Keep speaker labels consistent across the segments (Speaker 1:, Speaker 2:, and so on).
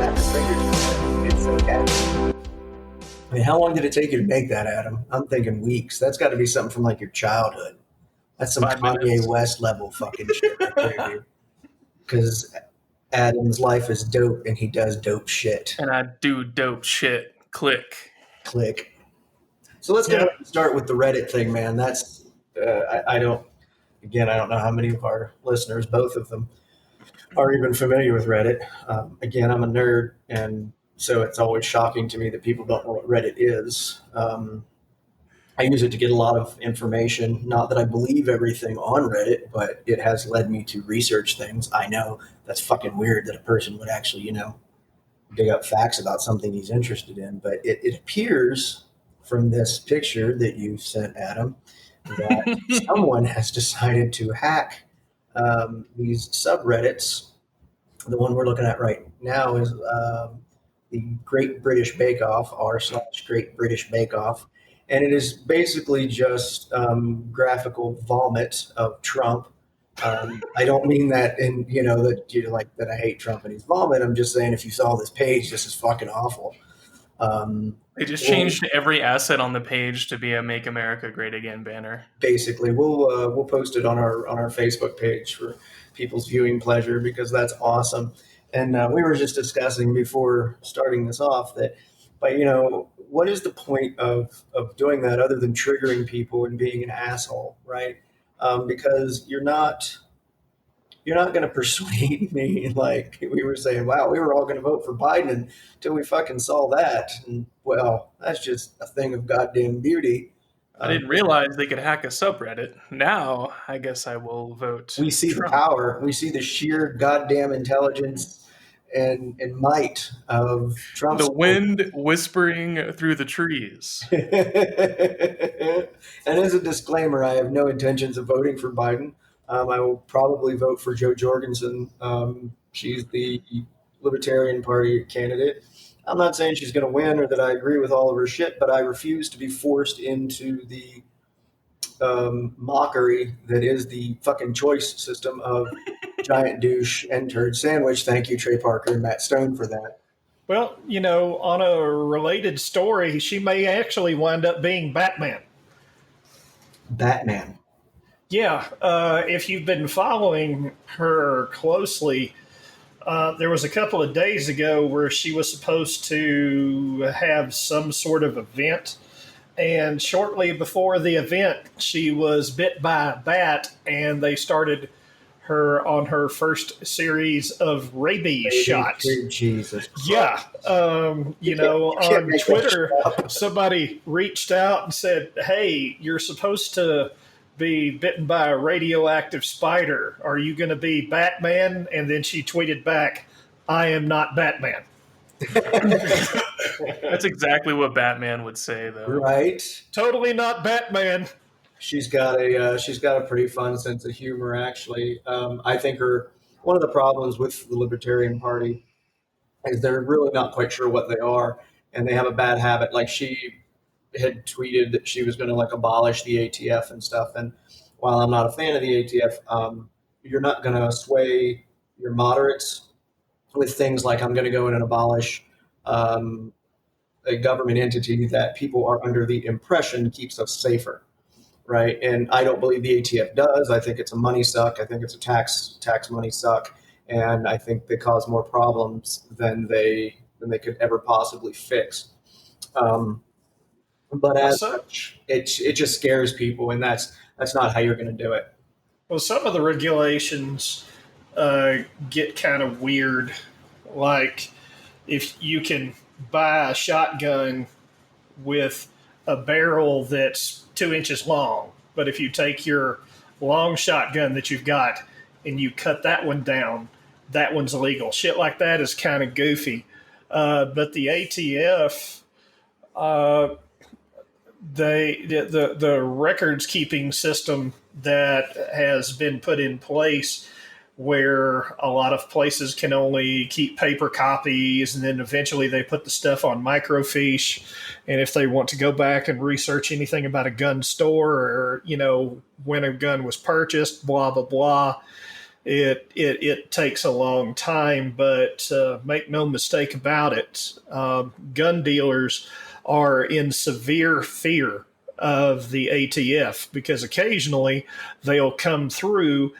Speaker 1: snap your fingers. It's so catchy. I mean, how long did it take you to make that, Adam? I'm thinking weeks. That's got to be something from like your childhood. That's some
Speaker 2: 5
Speaker 1: Kanye
Speaker 2: minutes.
Speaker 1: West level fucking shit right there, dude. Because Adam's life is dope and he does dope shit.
Speaker 2: And I do dope shit. Click.
Speaker 1: Click. So let's go ahead and start with the Reddit thing, man. That's, I don't know how many of our listeners, both of them, are even familiar with Reddit. Again, I'm a nerd, and so it's always shocking to me that people don't know what Reddit is. I use it to get a lot of information. Not that I believe everything on Reddit, but it has led me to research things. I know that's fucking weird that a person would actually, dig up facts about something he's interested in. But it appears from this picture that you sent, Adam, that someone has decided to hack these subreddits. The one we're looking at right now is the Great British Bake Off, r/Great British Bake Off. And it is basically just graphical vomit of Trump. I don't mean that that I hate Trump and he's vomit. I'm just saying if you saw this page, this is fucking awful.
Speaker 2: They just changed every asset on the page to be a "Make America Great Again" banner.
Speaker 1: Basically, we'll post it on our Facebook page for people's viewing pleasure because that's awesome. And we were just discussing before starting this off that, but what is the point of doing that other than triggering people and being an asshole, right? Because you're not going to persuade me. Like we were saying, wow, we were all going to vote for Biden until we fucking saw that. And well, that's just a thing of goddamn beauty.
Speaker 2: I didn't realize they could hack a subreddit. Now, I guess I will vote.
Speaker 1: We see
Speaker 2: Trump.
Speaker 1: the power. We see the sheer goddamn intelligence and might of Trump.
Speaker 2: The wind whispering through the trees.
Speaker 1: And as a disclaimer, I have no intentions of voting for Biden. I will probably vote for Jo Jorgensen. She's the Libertarian Party candidate. I'm not saying she's going to win or that I agree with all of her shit, but I refuse to be forced into the mockery that is the fucking choice system of giant douche and turd sandwich. Thank you, Trey Parker and Matt Stone, for that.
Speaker 3: Well, on a related story, she may actually wind up being Batman.
Speaker 1: Batman.
Speaker 3: Yeah, if you've been following her closely, there was a couple of days ago where she was supposed to have some sort of event. And shortly before the event, she was bit by a bat, and they started her on her first series of rabies shots.
Speaker 1: Jesus.
Speaker 3: Yeah. On Twitter, somebody reached out and said, hey, you're supposed to be bitten by a radioactive spider. Are you going to be Batman? And then she tweeted back, I am not Batman.
Speaker 2: That's exactly what Batman would say, though.
Speaker 1: Right?
Speaker 3: Totally not Batman.
Speaker 1: She's got a pretty fun sense of humor, actually. I think one of the problems with the Libertarian Party is they're really not quite sure what they are, and they have a bad habit. Like she had tweeted that she was going to abolish the ATF and stuff. And while I'm not a fan of the ATF, you're not going to sway your moderates with things like I'm going to go in and abolish a government entity that people are under the impression keeps us safer, right? And I don't believe the ATF does. I think it's a money suck. I think it's a tax money suck, and I think they cause more problems than they could ever possibly fix. But as such, it just scares people, and that's not how you're going to do it.
Speaker 3: Well, some of the regulations get kind of weird. Like if you can buy a shotgun with a barrel that's 2 inches long, but if you take your long shotgun that you've got and you cut that one down, that one's illegal. Shit like that is kind of goofy. But the ATF, the records keeping system that has been put in place where a lot of places can only keep paper copies, and then eventually they put the stuff on microfiche. And if they want to go back and research anything about a gun store or, when a gun was purchased, blah, blah, blah, It takes a long time, but make no mistake about it, gun dealers are in severe fear of the ATF because occasionally they'll come through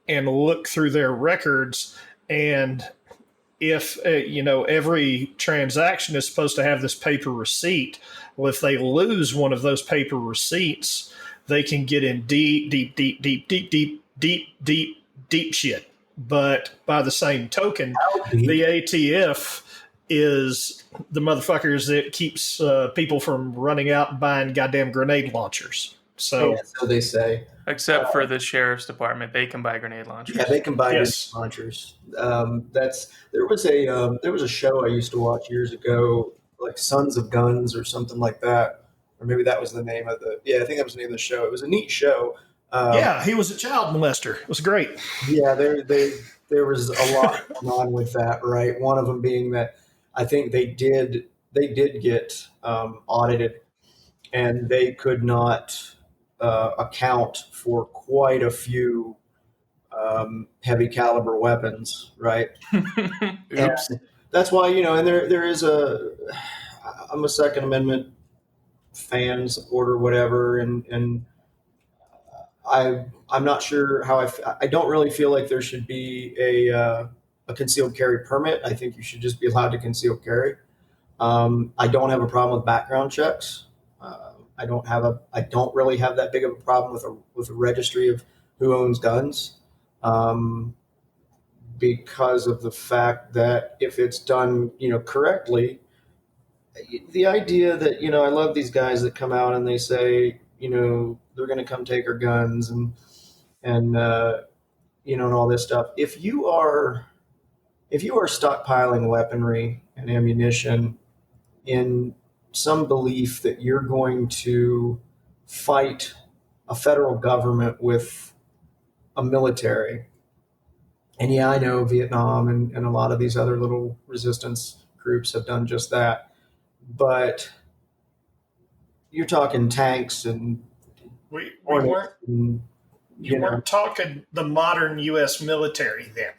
Speaker 3: and look through their records, and if every transaction is supposed to have this paper receipt, well, if they lose one of those paper receipts, they can get in deep shit. But by the same token, the ATF is the motherfuckers that keeps people from running out and buying goddamn grenade launchers. So
Speaker 1: they say.
Speaker 2: Except for the sheriff's department, they can buy grenade launchers.
Speaker 1: Yeah, they can buy grenade launchers. There was a show I used to watch years ago, like Sons of Guns or something like that, or maybe that was the name of I think that was the name of the show. It was a neat show.
Speaker 3: He was a child molester. It was great.
Speaker 1: Yeah, there was a lot going on with that, right? One of them being that I think they did get audited, and they could not account for quite a few heavy caliber weapons, right?
Speaker 2: Oops.
Speaker 1: And that's why, and there is I'm a Second Amendment fan, supporter, whatever, and I'm not sure how I don't really feel like there should be a concealed carry permit. I think you should just be allowed to conceal carry. I don't have a problem with background checks. I don't really have that big of a problem with a registry of who owns guns, because of the fact that if it's done, correctly, the idea that, I love these guys that come out and they say, they're going to come take our guns and and all this stuff. If you are stockpiling weaponry and ammunition in some belief that you're going to fight a federal government with a military, and yeah, I know Vietnam and a lot of these other little resistance groups have done just that, but you're talking tanks and
Speaker 3: we weren't
Speaker 1: and,
Speaker 3: you weren't talking the modern U.S. military then.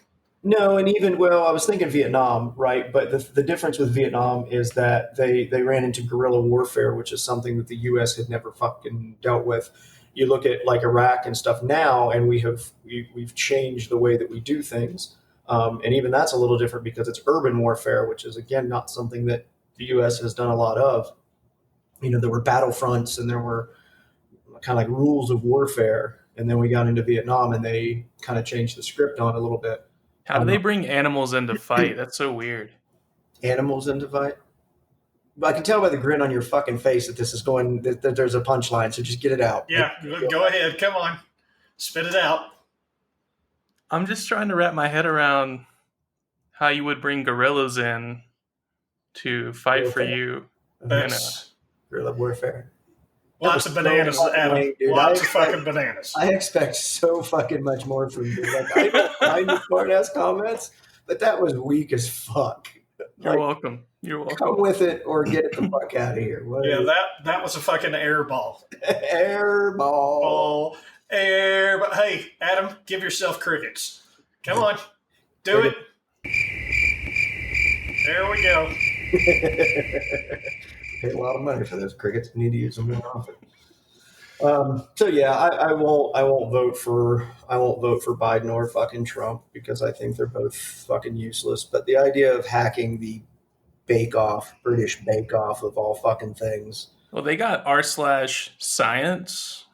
Speaker 1: No, and even, I was thinking Vietnam, right? But the difference with Vietnam is that they ran into guerrilla warfare, which is something that the U.S. had never fucking dealt with. You look at like Iraq and stuff now, and we've changed the way that we do things, and even that's a little different because it's urban warfare, which is again not something that the U.S. has done a lot of. There were battlefronts and there were kind of like rules of warfare, and then we got into Vietnam and they kind of changed the script on a little bit.
Speaker 2: How do they bring animals into fight? That's so weird.
Speaker 1: Animals into fight? But I can tell by the grin on your fucking face that this is going, that there's a punchline, so just get it out.
Speaker 3: Yeah, go ahead. Come on. Spit it out.
Speaker 2: I'm just trying to wrap my head around how you would bring gorillas in to fight for you.
Speaker 1: Guerrilla warfare.
Speaker 3: Lots of bananas, Adam. Lots of fucking bananas.
Speaker 1: I expect so fucking much more from you. Like, I don't find you smart-ass comments, but that was weak as fuck.
Speaker 2: You're welcome. You're welcome.
Speaker 1: Come with it or get it the fuck out of here.
Speaker 3: Yeah, that was a fucking air ball.
Speaker 1: Air ball.
Speaker 3: Air ball. Hey, Adam, give yourself crickets. Come on. Do it. There we go.
Speaker 1: Pay a lot of money for those crickets. Need to use them more often. So yeah, I won't vote for Biden or fucking Trump because I think they're both fucking useless. But the idea of hacking the British Bake Off of all fucking things.
Speaker 2: Well, they got r/science.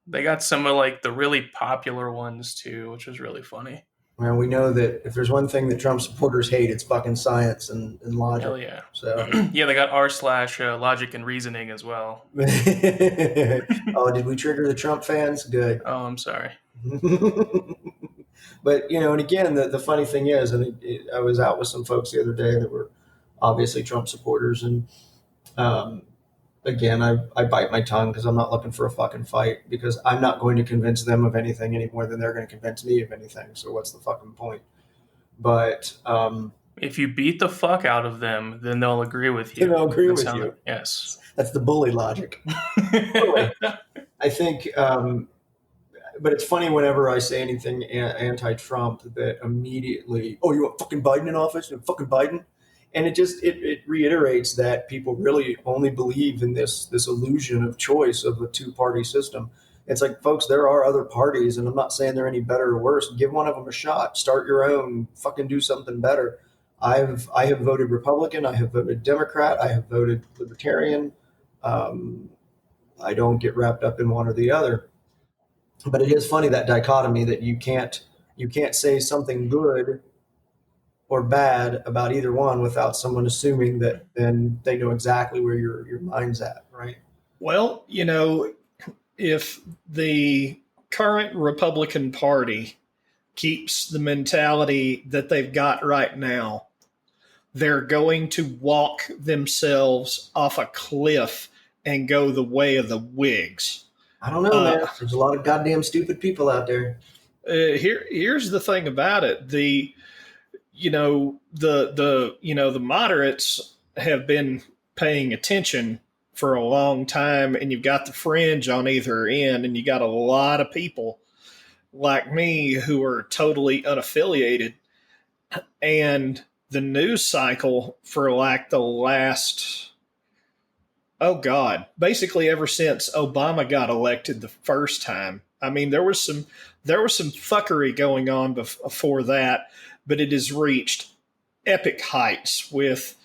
Speaker 2: They got some of like the really popular ones too, which was really funny.
Speaker 1: And we know that if there's one thing that Trump supporters hate, it's fucking science and logic.
Speaker 2: Hell yeah.
Speaker 1: So
Speaker 2: yeah, they got r/logic and reasoning as well.
Speaker 1: Oh, did we trigger the Trump fans? Good.
Speaker 2: Oh, I'm sorry.
Speaker 1: But, and again, the funny thing is, I was out with some folks the other day that were obviously Trump supporters. And again, I bite my tongue because I'm not looking for a fucking fight because I'm not going to convince them of anything any more than they're going to convince me of anything. So what's the fucking point? But
Speaker 2: if you beat the fuck out of them, then they'll agree with you.
Speaker 1: They'll agree with you.
Speaker 2: Yes.
Speaker 1: That's the bully logic. Anyway, I think but it's funny whenever I say anything anti-Trump that immediately, oh, you want fucking Biden in office? You want fucking Biden? And it reiterates that people really only believe in this illusion of choice of a two-party system. It's like, folks, there are other parties, and I'm not saying they're any better or worse. Give one of them a shot. Start your own. Fucking do something better. I have voted Republican. I have voted Democrat. I have voted Libertarian. Um, I don't get wrapped up in one or the other. But it is funny, that dichotomy, that you can't say something good or bad about either one without someone assuming that then they know exactly where your mind's at, right?
Speaker 3: Well, if the current Republican Party keeps the mentality that they've got right now, they're going to walk themselves off a cliff and go the way of the Whigs.
Speaker 1: I don't know, man. There's a lot of goddamn stupid people out there.
Speaker 3: Here's the thing about it: the moderates have been paying attention for a long time, and you've got the fringe on either end, and you got a lot of people like me who are totally unaffiliated, and the news cycle for like the last, oh God, basically ever since Obama got elected the first time. I mean, there was some fuckery going on before that, but it has reached epic heights with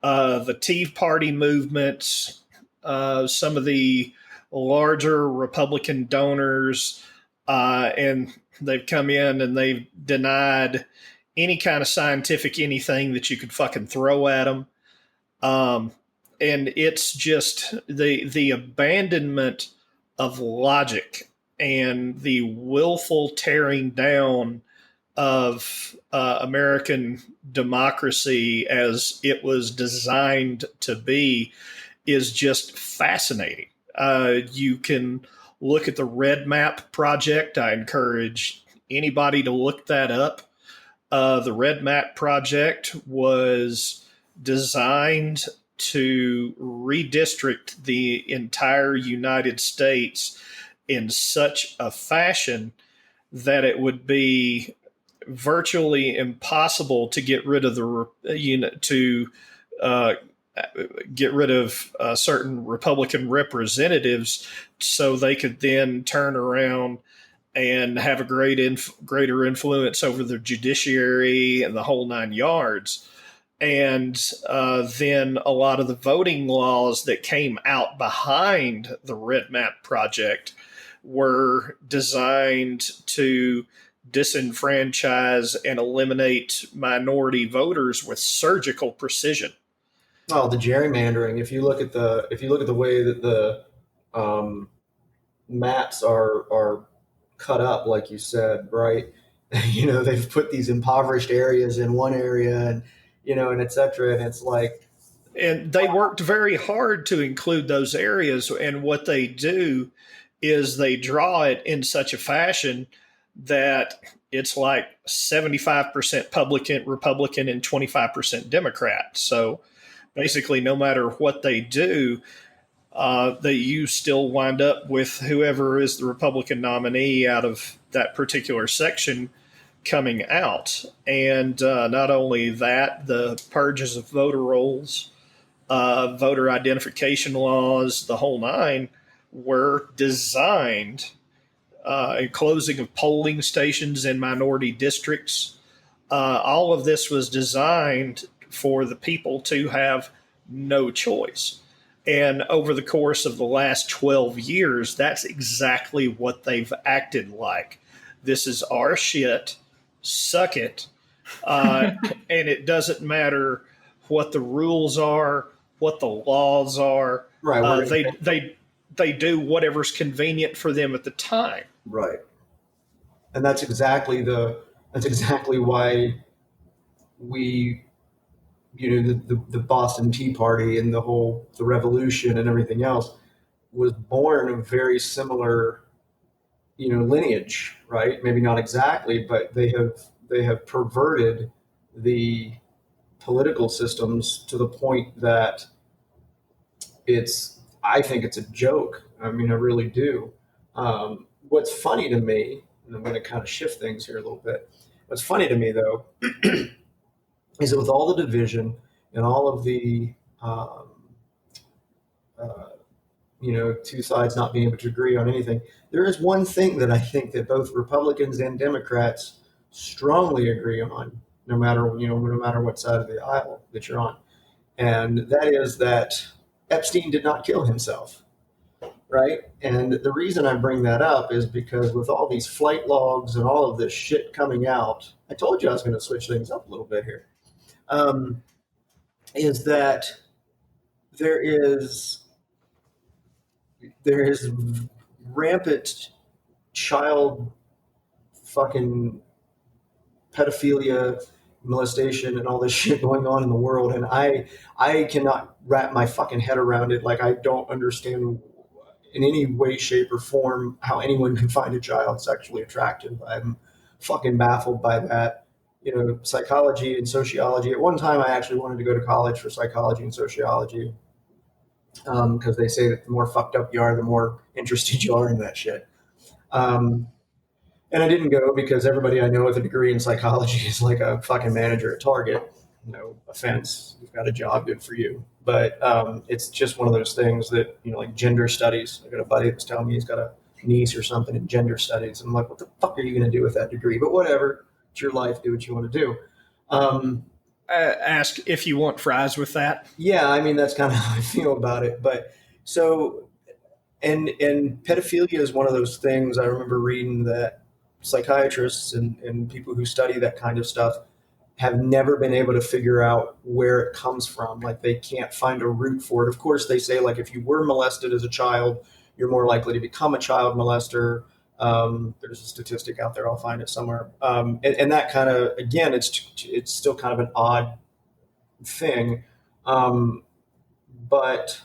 Speaker 3: the Tea Party movements, some of the larger Republican donors, and they've come in and they've denied any kind of scientific anything that you could fucking throw at them. And it's just the abandonment of logic and the willful tearing down of American democracy as it was designed to be is just fascinating. You can look at the Red Map Project. I encourage anybody to look that up. The Red Map Project was designed to redistrict the entire United States in such a fashion that it would be virtually impossible to get rid of get rid of certain Republican representatives, so they could then turn around and have a greater influence over the judiciary and the whole nine yards. And then a lot of the voting laws that came out behind the Red Map Project were designed to disenfranchise and eliminate minority voters with surgical precision.
Speaker 1: Oh, the gerrymandering. If you look at the way that the maps are cut up, like you said, right? They've put these impoverished areas in one area, and et cetera. And it's like,
Speaker 3: and they worked very hard to include those areas. And what they do is they draw it in such a fashion that it's like 75% Republican and 25% Democrat. So basically, no matter what they do, you still wind up with whoever is the Republican nominee out of that particular section coming out. And not only that, the purges of voter rolls, voter identification laws, the whole nine, were designed, and closing of polling stations in minority districts. All of this was designed for the people to have no choice. And over the course of the last 12 years, that's exactly what they've acted like. This is our shit. Suck it. And it doesn't matter what the rules are, what the laws are.
Speaker 1: right,
Speaker 3: They do whatever's convenient for them at the time.
Speaker 1: right. And that's exactly why we, the Boston Tea Party and the revolution and everything else was born of very similar, lineage, right? Maybe not exactly, but they have perverted the political systems to the point that I think it's a joke. I mean, I really do. what's funny to me, and I'm going to kind of shift things here a little bit. What's funny to me, though, is that with all the division and all of the, uh, two sides not being able to agree on anything, there is one thing that I think that both Republicans and Democrats strongly agree on, no matter what side of the aisle that you're on, and that is that Epstein did not kill himself. Right. And the reason I bring that up is because with all these flight logs and all of this shit coming out, I told you I was going to switch things up a little bit here. Is that there is rampant child fucking pedophilia, molestation, and all this shit going on in the world, and I cannot wrap my fucking head around it. Like, I don't understand in any way, shape, or form how anyone can find a child sexually attractive. I'm fucking baffled by that. Psychology and sociology. At one time, I actually wanted to go to college for psychology and sociology because they say that the more fucked up you are, the more interested you are in that shit. And I didn't go because everybody I know with a degree in psychology is like a fucking manager at Target. No offense, you've got a job, good for you. But it's just one of those things that, like gender studies. I got a buddy that's telling me he's got a niece or something in gender studies. I'm like, what the fuck are you going to do with that degree? But whatever, it's your life, do what you want to do.
Speaker 3: Ask if you want fries with that.
Speaker 1: Yeah, I mean, that's kind of how I feel about it. But so, and pedophilia is one of those things. I remember reading that psychiatrists and people who study that kind of stuff have never been able to figure out where it comes from. Like, they can't find a root for it. Of course, they say, like, if you were molested as a child, you're more likely to become a child molester. There's a statistic out there. I'll find it somewhere. And that kind of, again, it's still kind of an odd thing. But,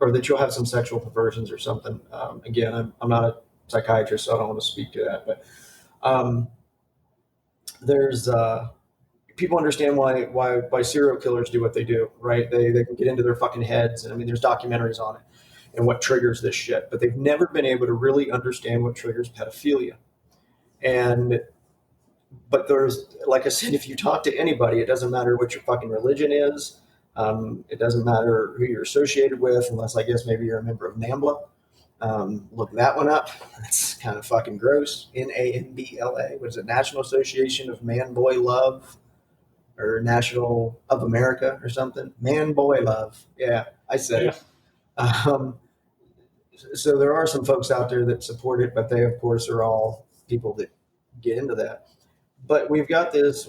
Speaker 1: or that you'll have some sexual perversions or something. Again, I'm not a psychiatrist, so I don't want to speak to that. But there's people understand why serial killers do what they do, right? They can get into their fucking heads, and I mean, there's documentaries on it and what triggers this shit, but they've never been able to really understand what triggers pedophilia. But there's, like I said, if you talk to anybody, it doesn't matter what your fucking religion is. It doesn't matter who you're associated with, unless I guess maybe you're a member of NAMBLA. Look that one up. That's kind of fucking gross. NAMBLA. What is it? National Association of Man Boy Love, or National of America, or something. Man Boy Love. Yeah, I said it. So there are some folks out there that support it, but they, of course, are all people that get into that. But we've got this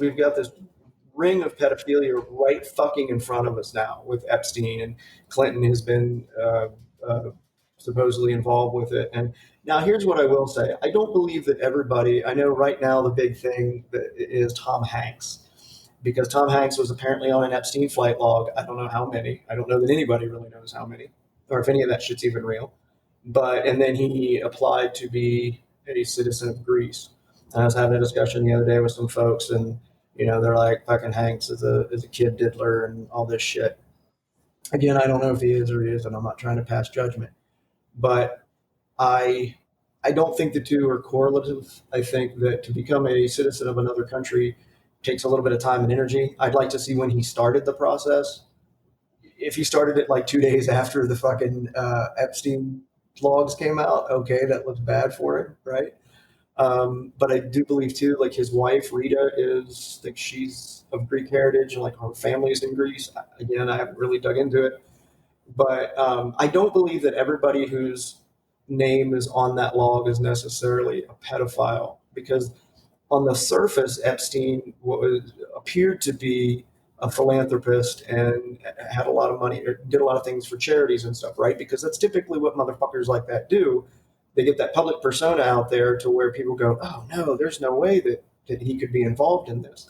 Speaker 1: ring of pedophilia right fucking in front of us now with Epstein, and Clinton has been supposedly involved with it. And now here's what I will say. I don't believe that everybody, I know right now the big thing that is Tom Hanks, because Tom Hanks was apparently on an Epstein flight log. I don't know how many. I don't know that anybody really knows how many, or if any of that shit's even real. And then he applied to be a citizen of Greece. And I was having a discussion the other day with some folks, and they're like, fucking Hanks is a kid diddler and all this shit. Again, I don't know if he is or he isn't. I'm not trying to pass judgment. But I don't think the two are correlative. I think that to become a citizen of another country takes a little bit of time and energy. I'd like to see when he started the process. If he started it like 2 days after the fucking Epstein logs came out, okay, that looks bad for him, right? But I do believe too, like his wife Rita is, like, she's of Greek heritage, and like her family's in Greece. Again, I haven't really dug into it, but I don't believe that everybody whose name is on that log is necessarily a pedophile, because on the surface, Epstein appeared to be a philanthropist and had a lot of money, or did a lot of things for charities and stuff, right? Because that's typically what motherfuckers like that do. They get that public persona out there to where people go, oh no, there's no way that he could be involved in this.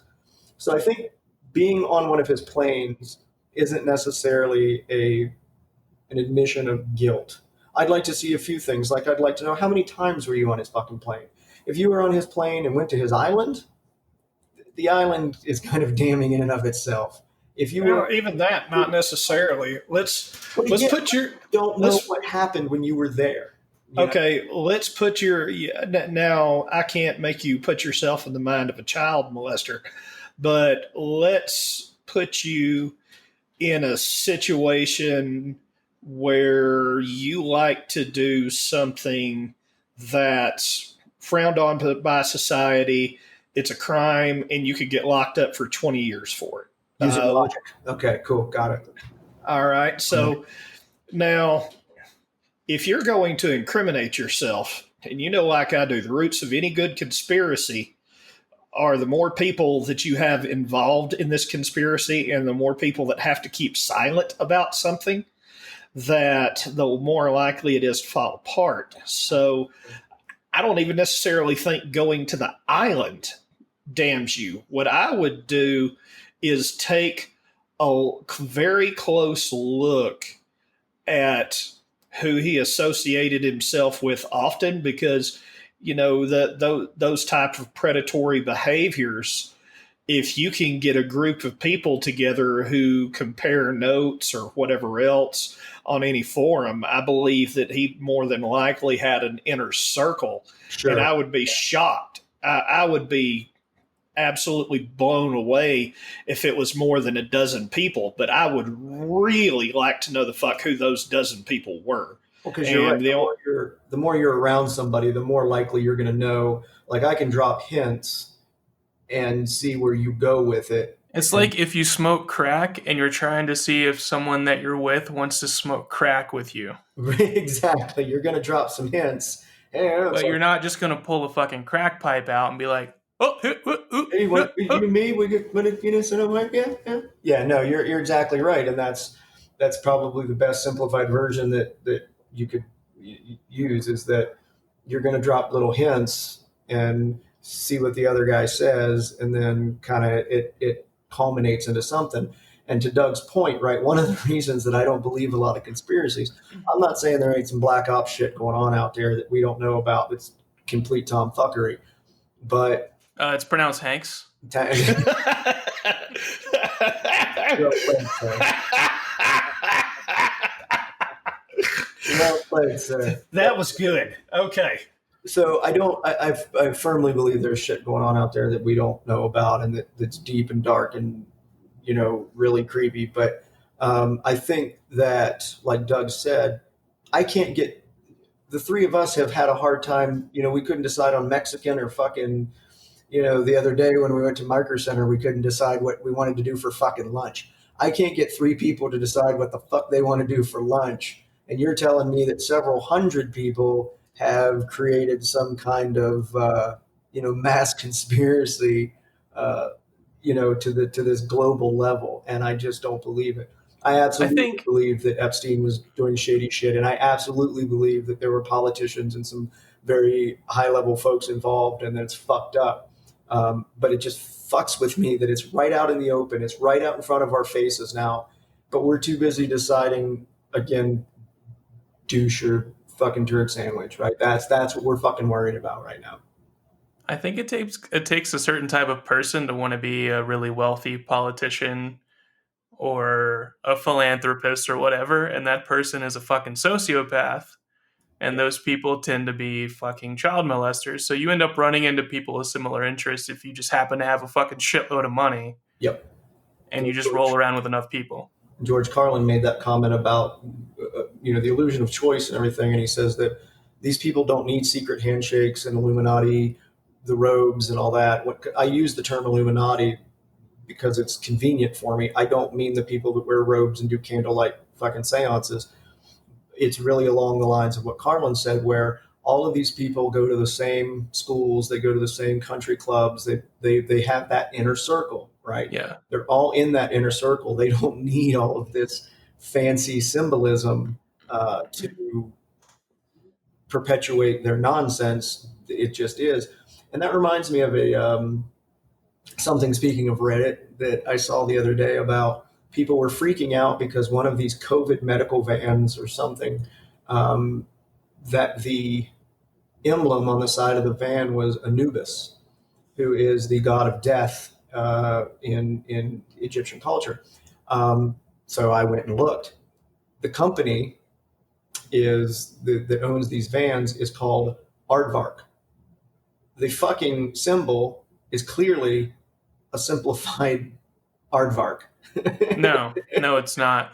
Speaker 1: So I think being on one of his planes isn't necessarily an admission of guilt. I'd like to see a few things. Like, I'd like to know, how many times were you on his fucking plane? If you were on his plane and went to his island, the island is kind of damning in and of itself. If you were,
Speaker 3: even that, not necessarily. Let's put your
Speaker 1: don't know what happened when you were there.
Speaker 3: Okay, let's put now I can't make you put yourself in the mind of a child molester, but let's put you in a situation where you like to do something that's frowned on by society. It's a crime, and you could get locked up for 20 years for it.
Speaker 1: Using logic. Okay, cool. Got it.
Speaker 3: All right. So now, if you're going to incriminate yourself, and like I do, the roots of any good conspiracy are the more people that you have involved in this conspiracy and the more people that have to keep silent about something, that the more likely it is to fall apart. So I don't even necessarily think going to the island damns you. What I would do is take a very close look at who he associated himself with often, because those type of predatory behaviors, if you can get a group of people together who compare notes or whatever else on any forum, I believe that he more than likely had an inner circle.
Speaker 1: Sure.
Speaker 3: And I would be shocked. I would be absolutely blown away if it was more than a dozen people, but I would really like to know who those dozen people were.
Speaker 1: Well, because you're right. The more you're around somebody, the more likely you're going to know. Like, I can drop hints and see where you go with it.
Speaker 2: It's like if you smoke crack and you're trying to see if someone that you're with wants to smoke crack with you.
Speaker 1: Exactly. You're going to drop some hints.
Speaker 2: But you're not just going to pull a fucking crack pipe out and be like, oh,
Speaker 1: hey, you me? We get, so I'm like, yeah. Yeah, no, you're exactly right. And that's probably the best simplified version that you could use, is that you're going to drop little hints and see what the other guy says, and then kind of it culminates into something. And to Doug's point, right, one of the reasons that I don't believe a lot of conspiracies, I'm not saying there ain't some black ops shit going on out there that we don't know about that's complete tomfuckery, but
Speaker 2: it's pronounced Hanks.
Speaker 1: Well played, sir.
Speaker 3: That was good. Okay.
Speaker 1: So I firmly believe there's shit going on out there that we don't know about, and that's deep and dark and, really creepy. But I think that, like Doug said, the three of us have had a hard time. We couldn't decide on Mexican or fucking, the other day when we went to Micro Center, we couldn't decide what we wanted to do for fucking lunch. I can't get three people to decide what the fuck they want to do for lunch. And you're telling me that several hundred people have created some kind of, mass conspiracy, to this global level. And I just don't believe it. I absolutely believe that Epstein was doing shady shit. And I absolutely believe that there were politicians and some very high level folks involved, and that it's fucked up. But it just fucks with me that it's right out in the open. It's right out in front of our faces now. But we're too busy deciding, again, douche or fucking turd sandwich, right? That's what we're fucking worried about right now.
Speaker 2: I think it takes a certain type of person to want to be a really wealthy politician or a philanthropist or whatever, and that person is a fucking sociopath, and those people tend to be fucking child molesters. So you end up running into people with similar interests if you just happen to have a fucking shitload of money.
Speaker 1: Yep.
Speaker 2: And you just roll around with enough people.
Speaker 1: George Carlin made that comment about the illusion of choice and everything, and he says that these people don't need secret handshakes and Illuminati, the robes and all that. I use the term Illuminati because it's convenient for me. I don't mean the people that wear robes and do candlelight fucking seances. It's really along the lines of what Carlin said, where all of these people go to the same schools, they go to the same country clubs, they have that inner circle, right?
Speaker 2: Yeah.
Speaker 1: They're all in that inner circle. They don't need all of this fancy symbolism to perpetuate their nonsense. It just is. And that reminds me of something, speaking of Reddit, that I saw the other day about people were freaking out because one of these COVID medical vans or something, that the emblem on the side of the van was Anubis, who is the god of death in Egyptian culture. So I went and looked. The company that owns these vans is called Aardvark. The fucking symbol is clearly a simplified Aardvark.
Speaker 2: No, it's not.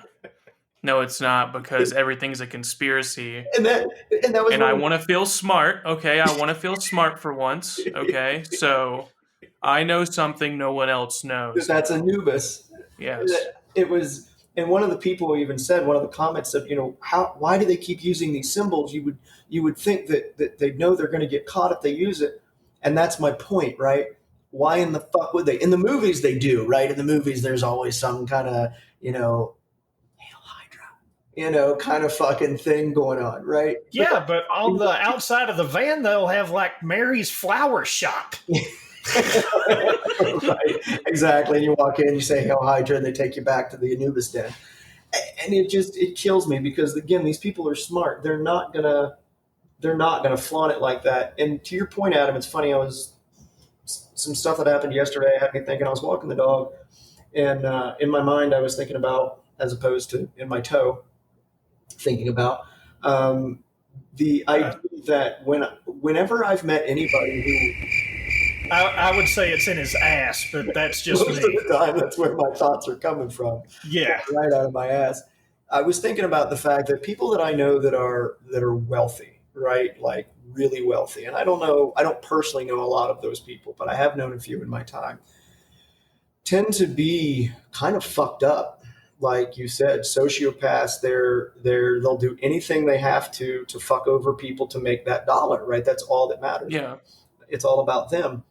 Speaker 2: No, it's not, because everything's a conspiracy.
Speaker 1: and that was.
Speaker 2: And I want to feel smart. Okay, I want to feel smart for once. Okay, so I know something no one else knows.
Speaker 1: That's Anubis.
Speaker 2: Yes.
Speaker 1: It was, and one of the people even said, one of the comments said, why do they keep using these symbols? You would think that they know they're going to get caught if they use it. And that's my point, right? Why in the fuck would they? In the movies, they do, right? In the movies, there's always some kind of, Hail Hydra, kind of fucking thing going on, right?
Speaker 3: Yeah, but on the outside of the van, they'll have like Mary's flower shop.
Speaker 1: Right, exactly. And you walk in, you say Hail Hydra, and they take you back to the Anubis den. And it kills me because, again, these people are smart. They're not gonna flaunt it like that. And to your point, Adam, it's funny. Some stuff that happened yesterday had me thinking. I was walking the dog, and in my mind, I was thinking about, as opposed to in my toe, thinking about the idea that whenever I've met anybody who,
Speaker 3: I would say it's in his ass, but that's just
Speaker 1: most
Speaker 3: me.
Speaker 1: of the time, that's where my thoughts are coming from.
Speaker 3: Yeah,
Speaker 1: right out of my ass. I was thinking about the fact that people that I know that are wealthy, right, like really wealthy, and I don't personally know a lot of those people, but I have known a few in my time, tend to be kind of fucked up. Like you said, sociopaths. They'll do anything they have to fuck over people to make that dollar, right? That's all that matters.
Speaker 2: Yeah.
Speaker 1: It's all about them.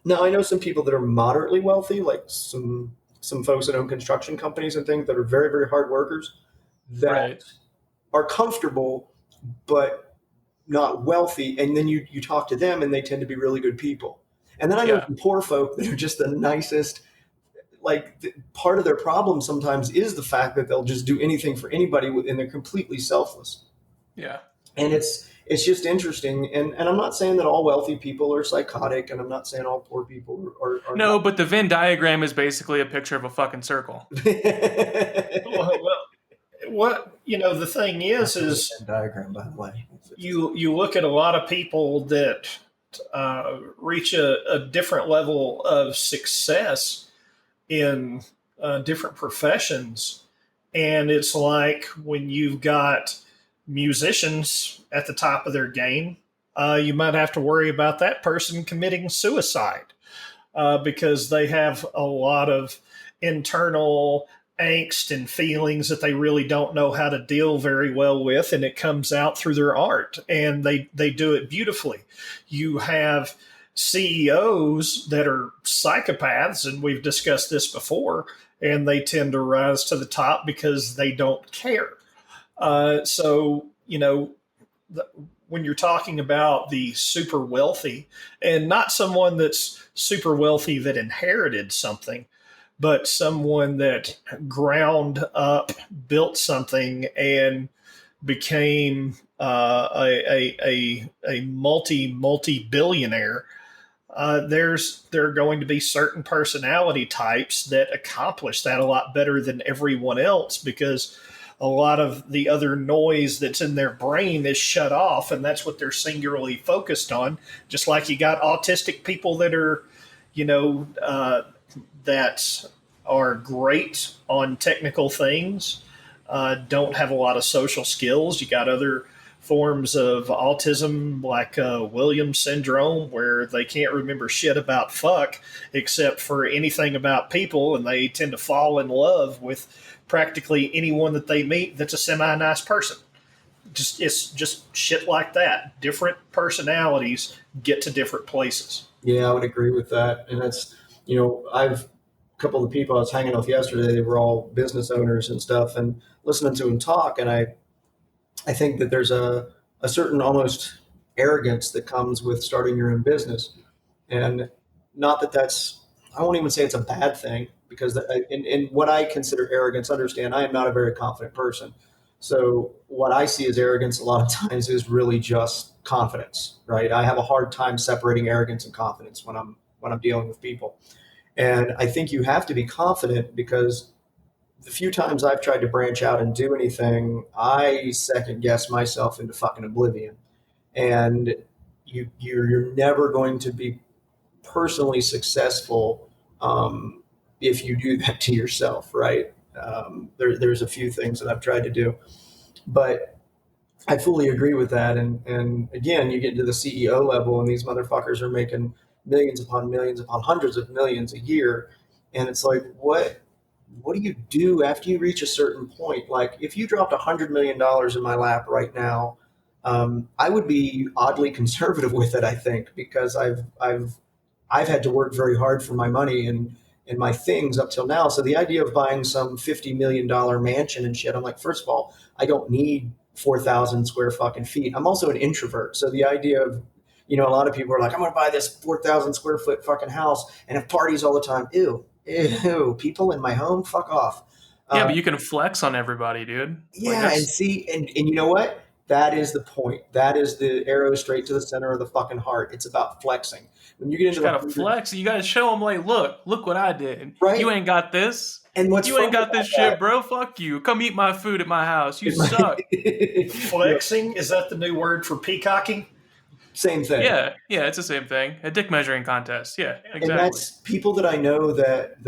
Speaker 1: Now, I know some people that are moderately wealthy, like some folks that own construction companies and things that are very, very hard workers that are comfortable, but not wealthy. And then you talk to them and they tend to be really good people. And then I know some poor folk that are just the nicest. Like, part of their problem sometimes is the fact that they'll just do anything for anybody and they're completely selfless.
Speaker 2: Yeah.
Speaker 1: And it's just interesting. And I'm not saying that all wealthy people are psychotic, and I'm not saying all poor people are
Speaker 2: no,
Speaker 1: not.
Speaker 2: But the Venn diagram is basically a picture of a fucking circle.
Speaker 3: What the thing is
Speaker 1: Venn diagram, by the way.
Speaker 3: You look at a lot of people that reach a different level of success in different professions, and it's like when you've got musicians at the top of their game, you might have to worry about that person committing suicide because they have a lot of internal angst and feelings that they really don't know how to deal very well with, and it comes out through their art, and they do it beautifully. You have CEOs that are psychopaths, and we've discussed this before, and they tend to rise to the top because they don't care. So, when you're talking about the super wealthy, and not someone that's super wealthy that inherited something, but someone that ground up, built something, and became a multi-billionaire, there are going to be certain personality types that accomplish that a lot better than everyone else because a lot of the other noise that's in their brain is shut off, and that's what they're singularly focused on. Just like you got autistic people that are, that are great on technical things, don't have a lot of social skills. You got other forms of autism like Williams syndrome, where they can't remember shit about fuck except for anything about people, and they tend to fall in love with practically anyone that they meet that's a semi-nice person. It's just shit like that. Different personalities get to different places.
Speaker 1: Yeah, I would agree with that. And that's, a couple of the people I was hanging with yesterday, they were all business owners and stuff, and listening to them talk. And I think that there's a certain almost arrogance that comes with starting your own business. And not that I won't even say it's a bad thing, because in what I consider arrogance, understand I am not a very confident person. So what I see as arrogance a lot of times is really just confidence, right? I have a hard time separating arrogance and confidence when I'm dealing with people. And I think you have to be confident because the few times I've tried to branch out and do anything, I second guess myself into fucking oblivion. And you're never going to be personally successful if you do that to yourself, right? There's a few things that I've tried to do, but I fully agree with that. And again, you get to the CEO level, and these motherfuckers are making millions upon hundreds of millions a year, and it's like, what do you do after you reach a certain point? Like, if you dropped $100 million in my lap right now, I would be oddly conservative with it. I think because I've had to work very hard for my money and my things up till now. So the idea of buying some $50 million mansion and shit, I'm like, first of all, I don't need 4,000 square fucking feet. I'm also an introvert, so the idea of, a lot of people are like, I'm going to buy this 4,000 square foot fucking house and have parties all the time. Ew, people in my home, fuck off.
Speaker 2: Yeah, but you can flex on everybody, dude.
Speaker 1: Yeah, and see, and you know what? That is the point. That is the arrow straight to the center of the fucking heart. It's about flexing. When you get into
Speaker 2: you gotta flex, you gotta show them, like, look what I did.
Speaker 1: Right.
Speaker 2: You ain't got this.
Speaker 1: And
Speaker 2: you ain't got this shit, bro. Fuck you. Come eat my food at my house. You suck.
Speaker 3: Flexing, is that the new word for peacocking?
Speaker 1: Same thing.
Speaker 2: Yeah, it's the same thing. A dick measuring contest. Yeah, exactly.
Speaker 1: And that's people that I know that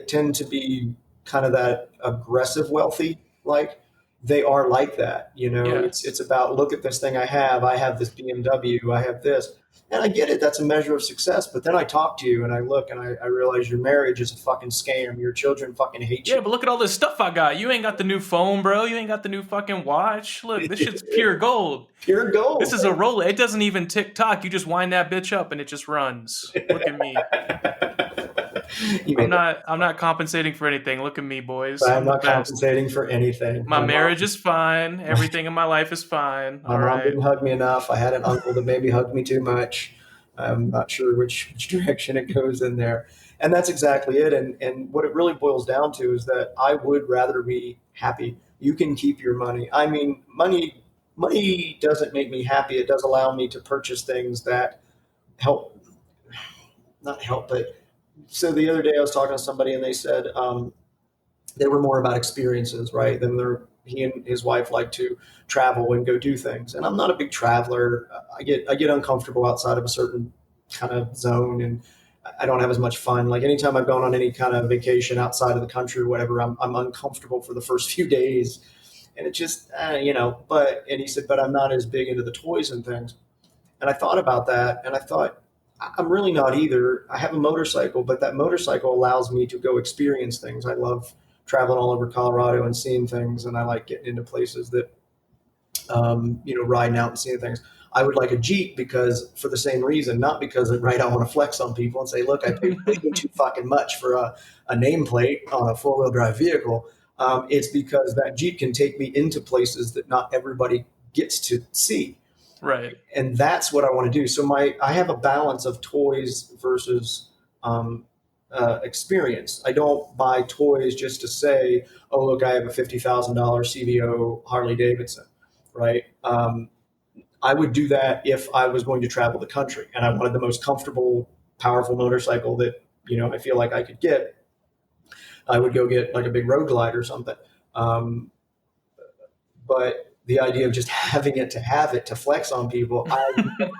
Speaker 1: tend to be kind of that aggressive wealthy, like they are like that. It's about, look at this thing I have this BMW, I have this. And I get it, that's a measure of success. But then I talk to you and I look and I realize your marriage is a fucking scam. Your children fucking hate you.
Speaker 2: Yeah, but look at all this stuff I got. You ain't got the new phone, bro. You ain't got the new fucking watch. Look, this shit's pure gold.
Speaker 1: Pure gold.
Speaker 2: This is a Rolex. It doesn't even tick tock. You just wind that bitch up and it just runs. Look at me. I'm not compensating for anything. Look at me, boys.
Speaker 1: I'm not compensating for anything.
Speaker 2: My marriage is fine. Everything in my life is fine.
Speaker 1: My mom didn't hug me enough. I had an uncle that maybe hugged me too much. I'm not sure which direction it goes in there. And that's exactly it. And what it really boils down to is that I would rather be happy. You can keep your money. I mean, money doesn't make me happy. It does allow me to purchase things that not help, but so the other day I was talking to somebody and they said they were more about experiences, right? He and his wife like to travel and go do things. And I'm not a big traveler. I get uncomfortable outside of a certain kind of zone, and I don't have as much fun. Like anytime I've gone on any kind of vacation outside of the country or whatever, I'm uncomfortable for the first few days. And it just, and he said, but I'm not as big into the toys and things. And I thought about that and I thought, I'm really not either. I have a motorcycle, but that motorcycle allows me to go experience things. I love traveling all over Colorado and seeing things, and I like getting into places that, riding out and seeing things. I would like a Jeep because for the same reason, not because I want to flex on people and say, look, I paid way too fucking much for a nameplate on a 4-wheel drive vehicle. It's because that Jeep can take me into places that not everybody gets to see.
Speaker 2: Right.
Speaker 1: And that's what I want to do. So I have a balance of toys versus experience. I don't buy toys just to say, oh, look, I have a $50,000 CVO Harley Davidson, right? I would do that if I was going to travel the country and I wanted the most comfortable, powerful motorcycle that, I feel like I could get. I would go get like a big road glide or something. But the idea of just having it to flex on people, I've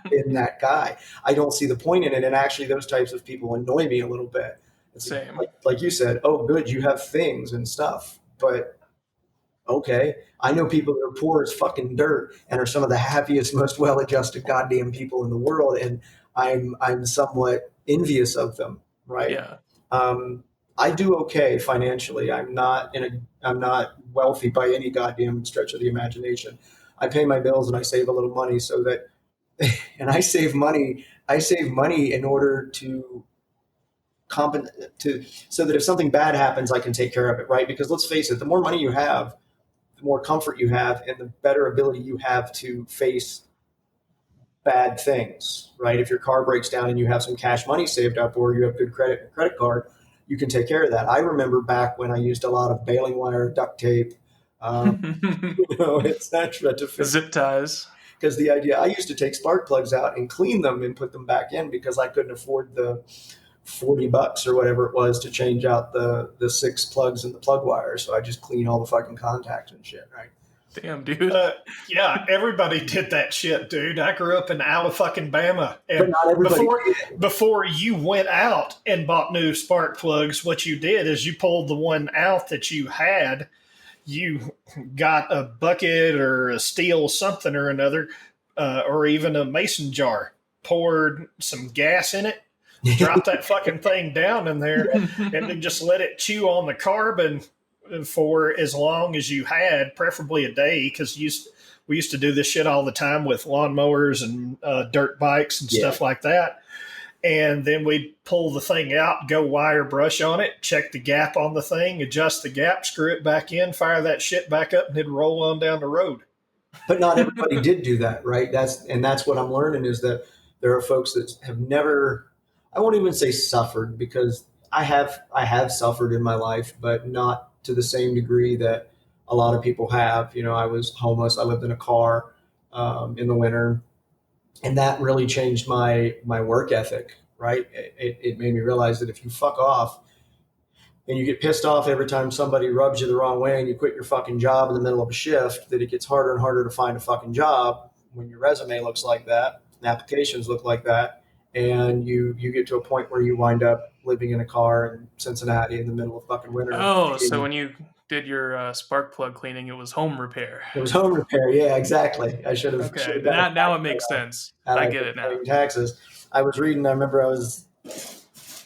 Speaker 1: been that guy. I don't see the point in it. And actually those types of people annoy me a little bit. It's
Speaker 2: same.
Speaker 1: Like you said, oh, good, you have things and stuff. But okay, I know people that are poor as fucking dirt and are some of the happiest, most well-adjusted goddamn people in the world. And I'm somewhat envious of them, right?
Speaker 2: Yeah.
Speaker 1: I do okay financially. I'm not wealthy by any goddamn stretch of the imagination. I pay my bills and I save a little money so that, and I save money in order to so that if something bad happens, I can take care of it, right? Because let's face it, the more money you have, the more comfort you have, and the better ability you have to face bad things, right? If your car breaks down and you have some cash money saved up, or you have good credit card, you can take care of that. I remember back when I used a lot of baling wire, duct tape, etc. to fix
Speaker 2: zip ties.
Speaker 1: Because the idea, I used to take spark plugs out and clean them and put them back in because I couldn't afford the $40 or whatever it was to change out the 6 plugs in the plug wire. So I just clean all the fucking contacts and shit, right?
Speaker 2: Damn, dude.
Speaker 3: Yeah, everybody did that shit, dude. I grew up in Alabama,
Speaker 1: But
Speaker 3: and
Speaker 1: not everybody
Speaker 3: before you went out and bought new spark plugs, what you did is you pulled the one out that you had. You got a bucket or a steel something or another, or even a mason jar, poured some gas in it, drop that fucking thing down in there, and then just let it chew on the carbon for as long as you had, preferably a day, because we used to do this shit all the time with lawnmowers and dirt bikes and stuff like that. And then we'd pull the thing out, go wire brush on it, check the gap on the thing, adjust the gap, screw it back in, fire that shit back up, and it'd roll on down the road.
Speaker 1: But not everybody did do that, right? That's what I'm learning, is that there are folks that have never, I won't even say suffered, because I have suffered in my life, but not to the same degree that a lot of people have. You know, I was homeless. I lived in a car in the winter, and that really changed my work ethic, right? It made me realize that if you fuck off and you get pissed off every time somebody rubs you the wrong way and you quit your fucking job in the middle of a shift, that it gets harder and harder to find a fucking job when your resume looks like that, and applications look like that, and you get to a point where you wind up living in a car in Cincinnati in the middle of fucking winter.
Speaker 2: Oh, so when you did your spark plug cleaning, it was home repair.
Speaker 1: It was home repair. Yeah, exactly. I should have.
Speaker 2: Okay, now it makes sense. I get it now.
Speaker 1: Taxes. I was reading. I remember I was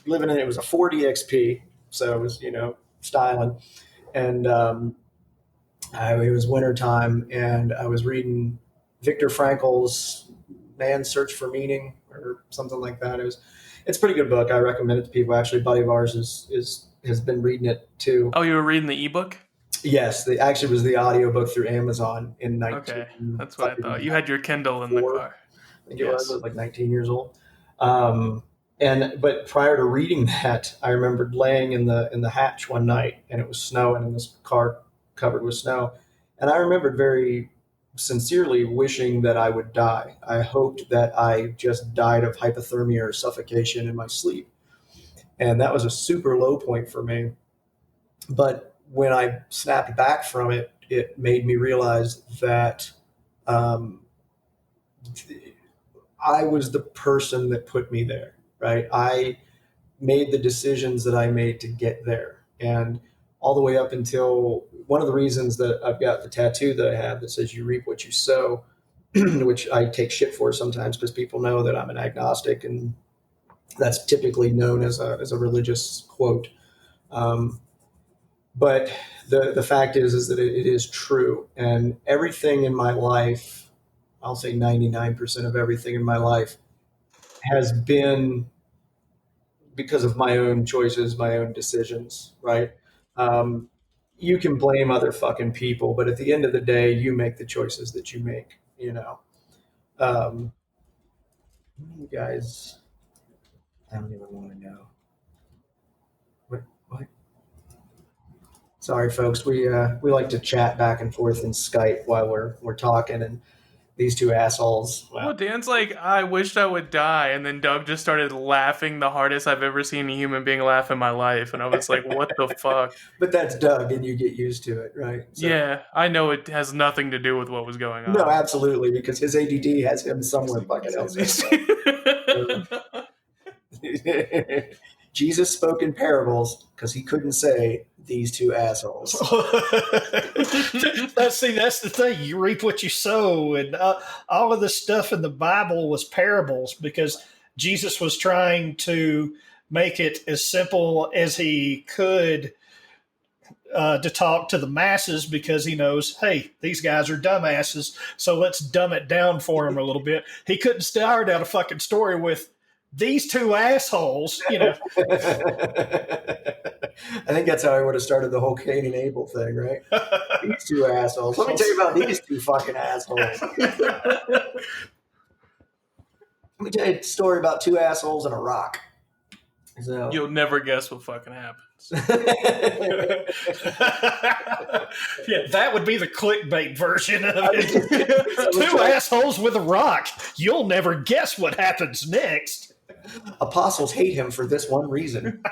Speaker 1: living in. It was a 40 XP, so it was styling, and it was winter time, and I was reading Viktor Frankl's Man's Search for Meaning or something like that. It's a pretty good book. I recommend it to people. Actually, a buddy of ours has been reading it too.
Speaker 2: Oh, you were reading the ebook?
Speaker 1: Yes, actually was the audiobook through Amazon in 19.
Speaker 2: Okay, that's what I thought. You had your Kindle in the car.
Speaker 1: I think I was like 19 years old. But prior to reading that, I remembered laying in the hatch one night, and it was snowing, and this car covered with snow. And I remembered very sincerely wishing that I would die. I hoped that I just died of hypothermia or suffocation in my sleep. And that was a super low point for me. But when I snapped back from it, it made me realize that I was the person that put me there, right? I made the decisions that I made to get there. And all the way up until one of the reasons that I've got the tattoo that I have that says you reap what you sow, which I take shit for sometimes because people know that I'm an agnostic, and that's typically known as a religious quote. But the fact is that it is true. And everything in my life, I'll say 99% of everything in my life, has been because of my own choices, my own decisions, right? You can blame other fucking people, but at the end of the day, you make the choices that you make, You guys, I don't even want to know. What? Sorry, folks. We like to chat back and forth in Skype while we're talking, and these two assholes. Wow.
Speaker 2: Well, Dan's like, I wished I would die, and then Doug just started laughing the hardest I've ever seen a human being laugh in my life, and I was like, what the fuck?
Speaker 1: But that's Doug, and you get used to it, right?
Speaker 2: So, yeah, I know it has nothing to do with what was going on.
Speaker 1: No, absolutely, because his ADD has him somewhere fucking else. Jesus spoke in parables because he couldn't say these two assholes.
Speaker 3: That's the thing. You reap what you sow, and all of this stuff in the Bible was parables because Jesus was trying to make it as simple as he could to talk to the masses, because he knows, hey, these guys are dumbasses, so let's dumb it down for them a little bit. He couldn't start out a fucking story with these two assholes,
Speaker 1: I think that's how I would have started the whole Cain and Abel thing, right? These two assholes. Let me tell you about these two fucking assholes. Let me tell you a story about two assholes and a rock. So.
Speaker 2: You'll never guess what fucking happens.
Speaker 3: Yeah, that would be the clickbait version of it. Two assholes with a rock. You'll never guess what happens next.
Speaker 1: Apostles hate him for this one reason.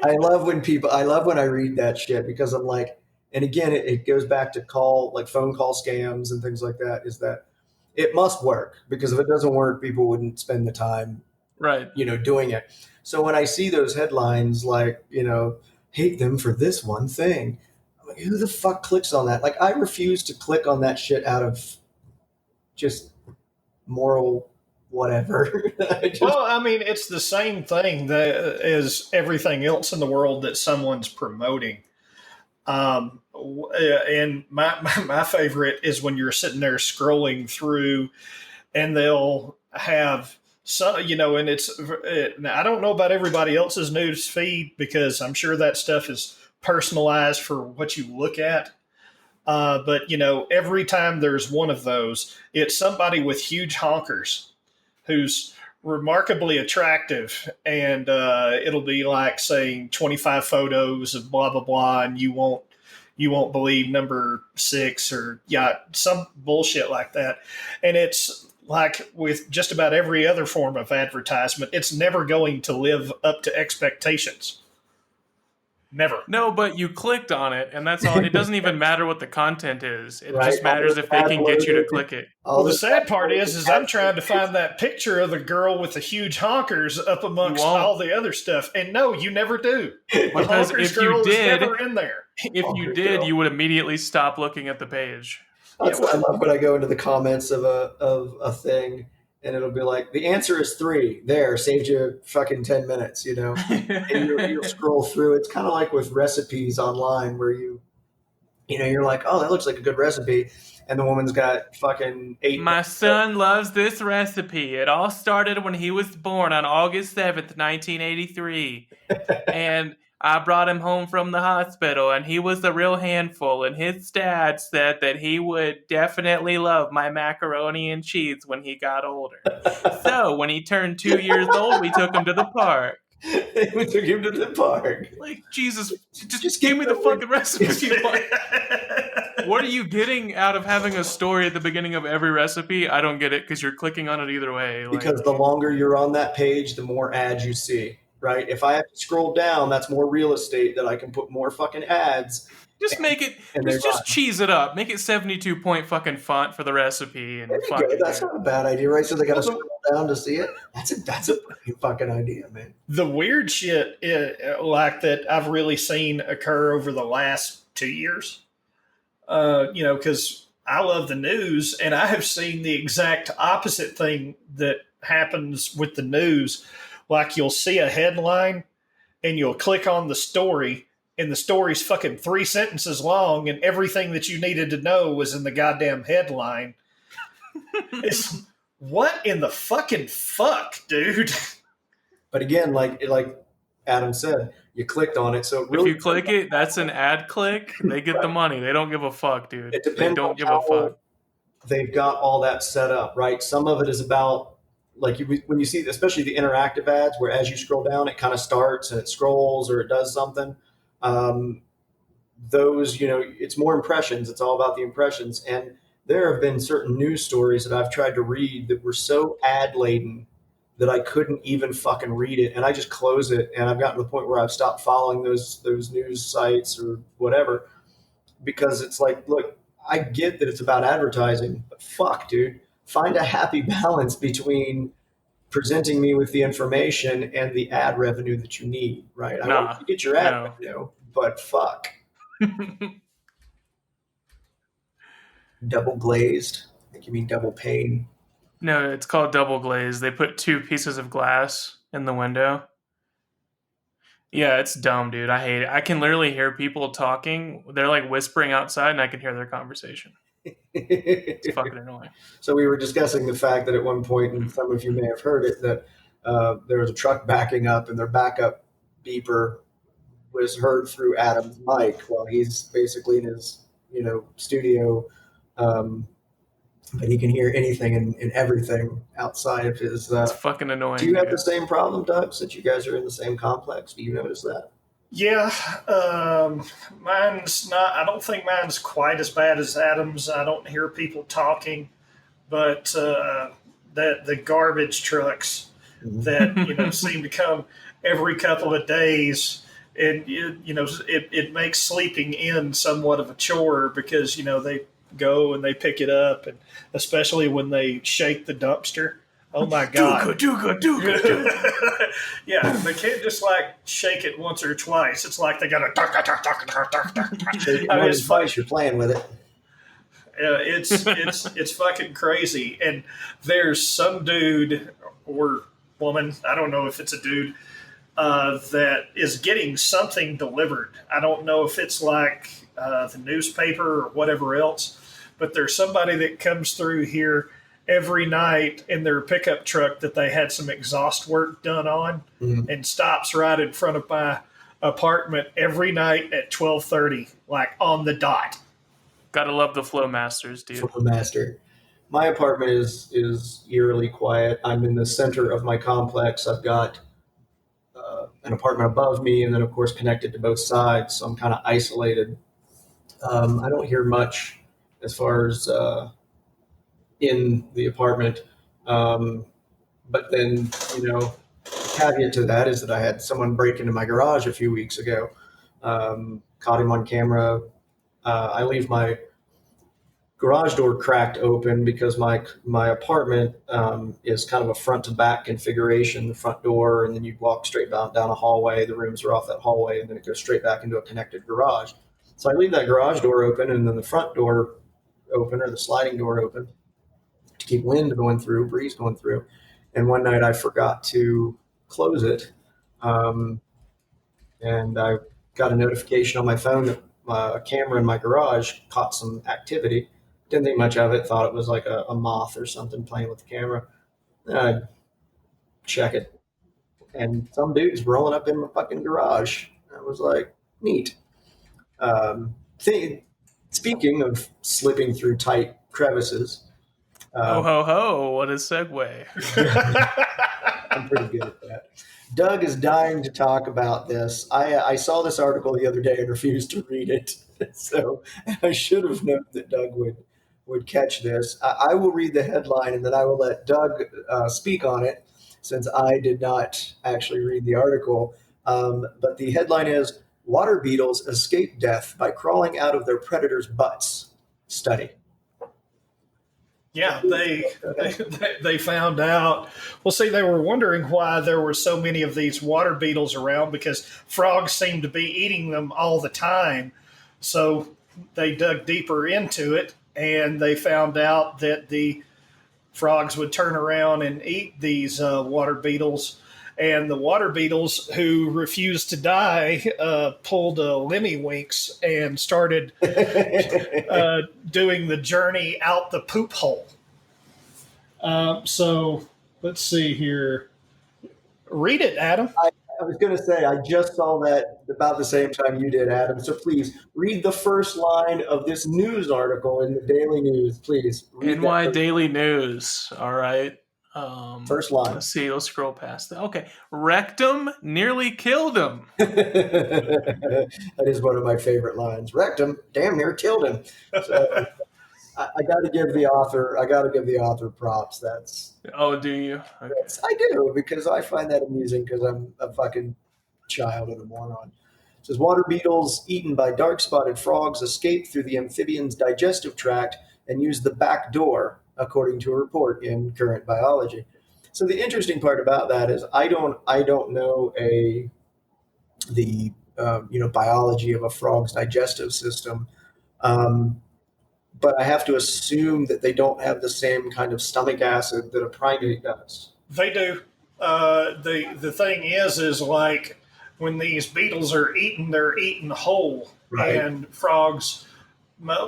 Speaker 1: I love when I read that shit because I'm like, and again, it goes back to phone call scams and things like that, is that it must work, because if it doesn't work, people wouldn't spend the time,
Speaker 2: Right.
Speaker 1: doing it. So when I see those headlines, like, hate them for this one thing, I'm like, who the fuck clicks on that? Like, I refuse to click on that shit out of just moral whatever.
Speaker 3: Well, I mean, it's the same thing as everything else in the world that someone's promoting. And my favorite is when you're sitting there scrolling through, and they'll have some, and I don't know about everybody else's news feed, because I'm sure that stuff is personalized for what you look at. But every time there's one of those, it's somebody with huge honkers who's remarkably attractive, and it'll be like saying 25 photos of blah blah blah, and you won't believe number 6, or some bullshit like that. And it's like with just about every other form of advertisement, it's never going to live up to expectations. Never.
Speaker 2: No, but you clicked on it, and that's all. It doesn't even matter what the content is. It
Speaker 1: Right.
Speaker 2: just matters if they can get you to click it.
Speaker 3: Well, the sad part is I'm trying to find that picture of the girl with the huge honkers up amongst all the other stuff, and no, you never do.
Speaker 2: Because if you did,
Speaker 3: never in there.
Speaker 2: If you did, you would immediately stop looking at the page.
Speaker 1: That's what I love when I go into the comments of a thing, and it'll be like, the answer is 3. There, saved you fucking 10 minutes, And you'll scroll through. It's kind of like with recipes online, where you're like, oh, that looks like a good recipe, and the woman's got fucking 8.
Speaker 2: My son loves this recipe. It all started when he was born on August 7th, 1983. And I brought him home from the hospital, and he was a real handful, and his dad said that he would definitely love my macaroni and cheese when he got older. So when he turned 2 years old, we took him to the park.
Speaker 1: We took him to the park.
Speaker 2: Like, Jesus, just give me the fucking recipe. What are you getting out of having a story at the beginning of every recipe? I don't get it, because you're clicking on it either way.
Speaker 1: Because the longer you're on that page, the more ads you see. Right? If I have to scroll down, that's more real estate that I can put more fucking ads.
Speaker 2: Just make it, just cheese it up. Make it 72-point fucking font for the recipe. And
Speaker 1: that's not a bad idea, right? So they got to scroll down to see it. That's a fucking idea, man.
Speaker 3: The weird shit like that I've really seen occur over the last 2 years, because I love the news, and I have seen the exact opposite thing that happens with the news. Like, you'll see a headline and you'll click on the story, and the story's fucking 3 sentences long, and everything that you needed to know was in the goddamn headline. It's, what in the fucking fuck, dude? But
Speaker 1: again, like Adam said, you clicked on it, so really,
Speaker 2: if you click it, that's an ad click. They get the money. They don't give a fuck, dude.
Speaker 1: It depends.
Speaker 2: They don't give a fuck.
Speaker 1: They've got all that set up, right? Some of it is about, like, when you see, especially the interactive ads, where as you scroll down, it kind of starts and it scrolls or it does something. Those, it's more impressions. It's all about the impressions. And there have been certain news stories that I've tried to read that were so ad laden that I couldn't even fucking read it, and I just close it. And I've gotten to the point where I've stopped following those news sites or whatever, because it's like, look, I get that it's about advertising, but fuck, dude. Find a happy balance between presenting me with the information and the ad revenue that you need, right? I want you to get your ad revenue, but fuck. Double glazed? I think you mean double pane.
Speaker 2: No, it's called double glaze. They put 2 pieces of glass in the window. Yeah, it's dumb, dude. I hate it. I can literally hear people talking. They're like whispering outside, and I can hear their conversation. It's fucking annoying.
Speaker 1: So we were discussing the fact that at one point, and some of you may have heard it, that there was a truck backing up, and their backup beeper was heard through Adam's mic while he's basically in his studio, but he can hear anything and everything outside of his.
Speaker 2: It's fucking annoying.
Speaker 1: Do you have the same problem, Doug? Since you guys are in the same complex, do you notice that?
Speaker 3: Yeah, mine's not. I don't think mine's quite as bad as Adam's. I don't hear people talking, but that the garbage trucks that seem to come every couple of days, and it makes sleeping in somewhat of a chore because they go and they pick it up, and especially when they shake the dumpster. Oh my God.
Speaker 2: Dooga.
Speaker 3: Yeah, they can't just shake it once or twice. It's like they got to
Speaker 1: Shake it more than twice, you're playing with it.
Speaker 3: It's fucking crazy. And there's some dude or woman, I don't know if it's a dude, that is getting something delivered. I don't know if it's the newspaper or whatever else, but there's somebody that comes through here every night in their pickup truck that they had some exhaust work done on, and stops right in front of my apartment every night at 12:30, on the dot.
Speaker 2: Gotta love the Flow Masters, dude.
Speaker 1: Flow Master. My apartment is eerily quiet. I'm in the center of my complex. I've got an apartment above me, and then of course connected to both sides, so I'm kind of isolated. I don't hear much as far as in the apartment. But then, caveat to that is that I had someone break into my garage a few weeks ago. Caught him on camera. I leave my garage door cracked open because my apartment is kind of a front to back configuration, the front door, and then you walk straight down a hallway. The rooms are off that hallway, and then it goes straight back into a connected garage. So I leave that garage door open and then the front door open, or the sliding door open, to keep wind going through, breeze going through. And one night I forgot to close it. And I got a notification on my phone that a camera in my garage caught some activity. Didn't think much of it, thought it was like a moth or something playing with the camera. Then I check it, and some dude's rolling up in my fucking garage. I was like, neat. Speaking of slipping through tight crevices,
Speaker 2: Ho, ho, ho. What a segue.
Speaker 1: I'm pretty good at that. Doug is dying to talk about this. I saw this article the other day and refused to read it. So I should have known that Doug would catch this. I will read the headline and then I will let Doug speak on it, since I did not actually read the article. But the headline is, "Water beetles escape death by crawling out of their predators' butts. Study."
Speaker 3: Yeah, they found out. Well, see, they were wondering why there were so many of these water beetles around, because frogs seem to be eating them all the time. So they dug deeper into it, and they found out that the frogs would turn around and eat these water beetles. And the water beetles, who refused to die, pulled a Lemmy-winks and started doing the journey out the poop hole. So let's see here. Read it, Adam.
Speaker 1: I was going to say, I just saw that about the same time you did, Adam. So please read the first line of this news article in the Daily News. Please.
Speaker 2: NY Daily News. All right.
Speaker 1: First line.
Speaker 2: Let's see. Let's scroll past that. Okay. Rectum nearly killed him.
Speaker 1: That is one of my favorite lines. Rectum damn near killed him. So I got to give the author props. That's.
Speaker 2: Oh, do you? Okay.
Speaker 1: I do, because I find that amusing, because I'm a fucking child and a moron. It says, water beetles eaten by dark-spotted frogs escape through the amphibian's digestive tract and use the back door, according to a report in Current Biology. So the interesting part about that is I don't know the biology of a frog's digestive system, but I have to assume that they don't have the same kind of stomach acid that a primate does.
Speaker 3: They do. The thing is like when these beetles are eaten, they're eaten whole, right? And frogs.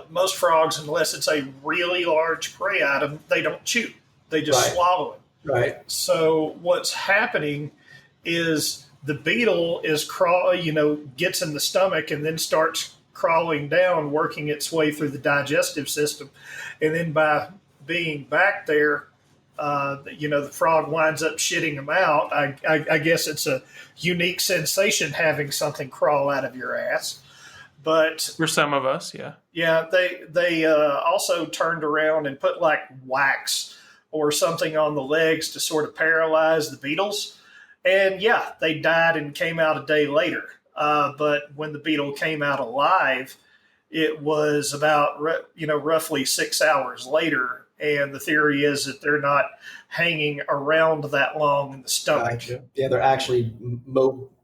Speaker 3: Most frogs, unless it's a really large prey item, they don't chew. They just swallow it.
Speaker 1: Right.
Speaker 3: So what's happening is the beetle gets in the stomach and then starts crawling down, working its way through the digestive system. And then by being back there, the frog winds up shitting them out. I guess it's a unique sensation having something crawl out of your ass. But
Speaker 2: for some of us, yeah.
Speaker 3: Yeah, they also turned around and put wax or something on the legs to sort of paralyze the beetles. And yeah, they died and came out a day later. But when the beetle came out alive, it was about roughly 6 hours later. And the theory is that they're not hanging around that long in the stomach.
Speaker 1: Gotcha. Yeah, they're actually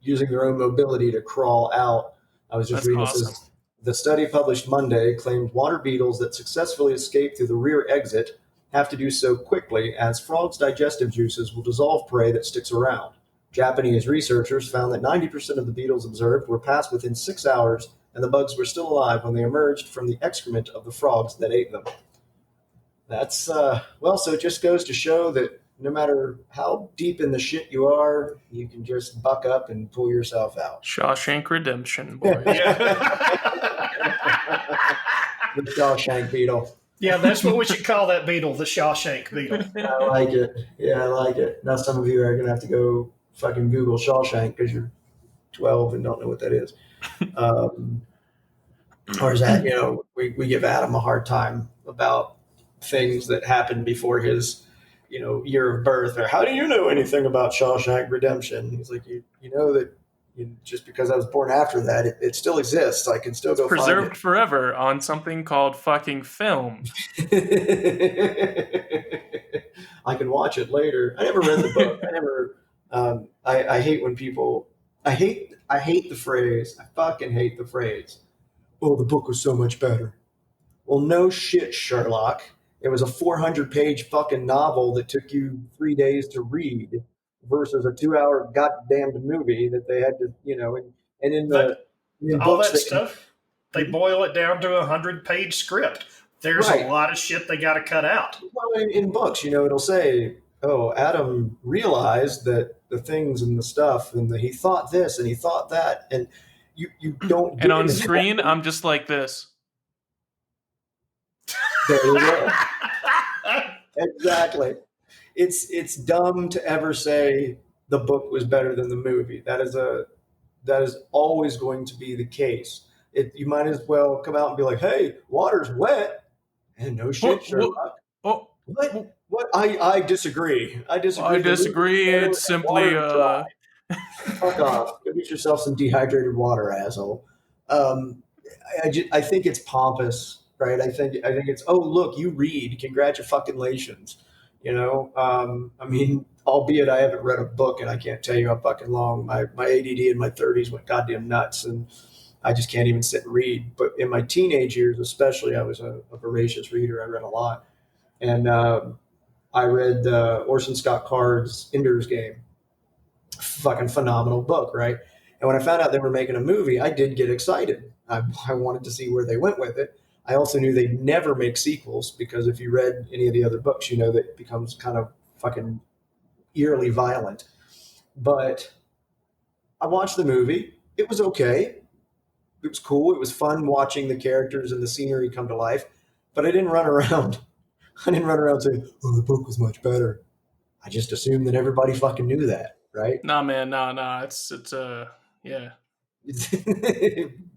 Speaker 1: using their own mobility to crawl out. I was just
Speaker 2: That's
Speaker 1: reading
Speaker 2: awesome.
Speaker 1: This says, the study published Monday claimed water beetles that successfully escape through the rear exit have to do so quickly as frogs' digestive juices will dissolve prey that sticks around. Japanese researchers found that 90% of the beetles observed were passed within 6 hours, and the bugs were still alive when they emerged from the excrement of the frogs that ate them. That's, so it just goes to show that no matter how deep in the shit you are, you can just buck up and pull yourself out.
Speaker 2: Shawshank Redemption, boys.
Speaker 1: The Shawshank beetle.
Speaker 3: Yeah, that's what we should call that beetle, the Shawshank beetle.
Speaker 1: I like it. Yeah, I like it. Now some of you are going to have to go fucking Google Shawshank because you're 12 and don't know what that is. Or is that, we give Adam a hard time about things that happened before his, year of birth, or how do you know anything about Shawshank Redemption? He's like, you know that just because I was born after that, it still exists. I can still go
Speaker 2: preserved
Speaker 1: find
Speaker 2: forever on something called fucking film.
Speaker 1: it. I can watch it later. I never read the book. I hate when people, I hate the phrase. I fucking hate the phrase. Oh, the book was so much better. Well, no shit, Sherlock. It was a 400-page fucking novel that took you 3 days to read versus a 2-hour goddamn movie that they had to, and in the
Speaker 3: all
Speaker 1: books
Speaker 3: that stuff, they boil it down to a 100-page script. There's
Speaker 1: Right.
Speaker 3: a lot of shit they got to cut out.
Speaker 1: Well, in books, it'll say, oh, Adam realized that the things and the stuff, and he thought this and he thought that, and you don't get
Speaker 2: And on
Speaker 1: into
Speaker 2: screen,
Speaker 1: that.
Speaker 2: I'm just like this.
Speaker 1: There you go. Exactly. It's dumb to ever say the book was better than the movie. That is always going to be the case. You might as well come out and be like, hey, water's wet. And no shit, Sherlock. What? I disagree. I disagree.
Speaker 2: It's simply
Speaker 1: Fuck off. Go get yourself some dehydrated water, asshole. I think it's pompous, right? I think it's, oh, look, you read. Congratulations. Albeit I haven't read a book and I can't tell you how fucking long. My ADD in my 30s went goddamn nuts and I just can't even sit and read. But in my teenage years, especially, I was a voracious reader. I read a lot. And I read Orson Scott Card's Ender's Game. Fucking phenomenal book, right? And when I found out they were making a movie, I did get excited. I wanted to see where they went with it. I also knew they'd never make sequels because if you read any of the other books, that it becomes kind of fucking eerily violent. But I watched the movie. It was okay. It was cool. It was fun watching the characters and the scenery come to life. But I didn't run around. I didn't run around saying, oh, the book was much better. I just assumed that everybody fucking knew that, right?
Speaker 2: Nah, man, nah. It's yeah.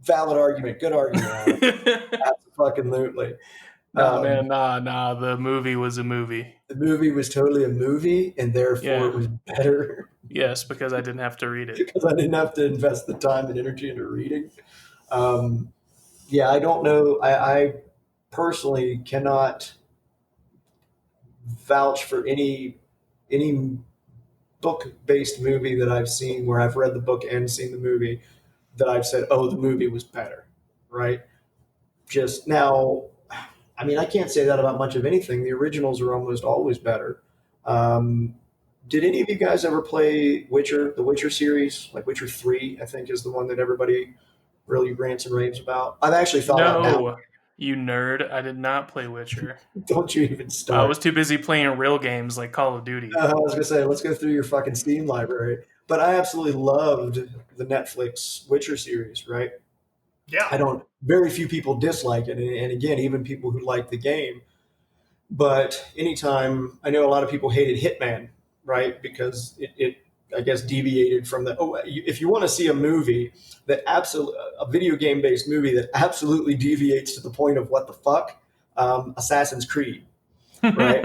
Speaker 1: Valid argument. Good argument. Absolutely.
Speaker 2: Man, nah. The movie was a movie.
Speaker 1: The movie was totally a movie, and therefore it was better.
Speaker 2: Yes, because I didn't have to read it.
Speaker 1: Because I didn't have to invest the time and energy into reading. I don't know. I personally cannot vouch for any book-based movie that I've seen where I've read the book and seen the movie that I've said, oh, the movie was better, right? Just now, I can't say that about much of anything. The originals are almost always better. Did any of you guys ever play Witcher, the Witcher series? Like Witcher 3, I think, is the one that everybody really rants and raves about. I've actually thought about now.
Speaker 2: You nerd. I did not play Witcher.
Speaker 1: Don't you even start.
Speaker 2: I was too busy playing real games like Call of Duty.
Speaker 1: I was going to say, let's go through your fucking Steam library. But I absolutely loved the Netflix Witcher series, right?
Speaker 3: Yeah.
Speaker 1: Very few people dislike it. And again, even people who like the game. But anytime, I know a lot of people hated Hitman, right? Because it I guess, deviated from the, if you want to see a movie a video game based movie that absolutely deviates to the point of what the fuck, Assassin's Creed, right?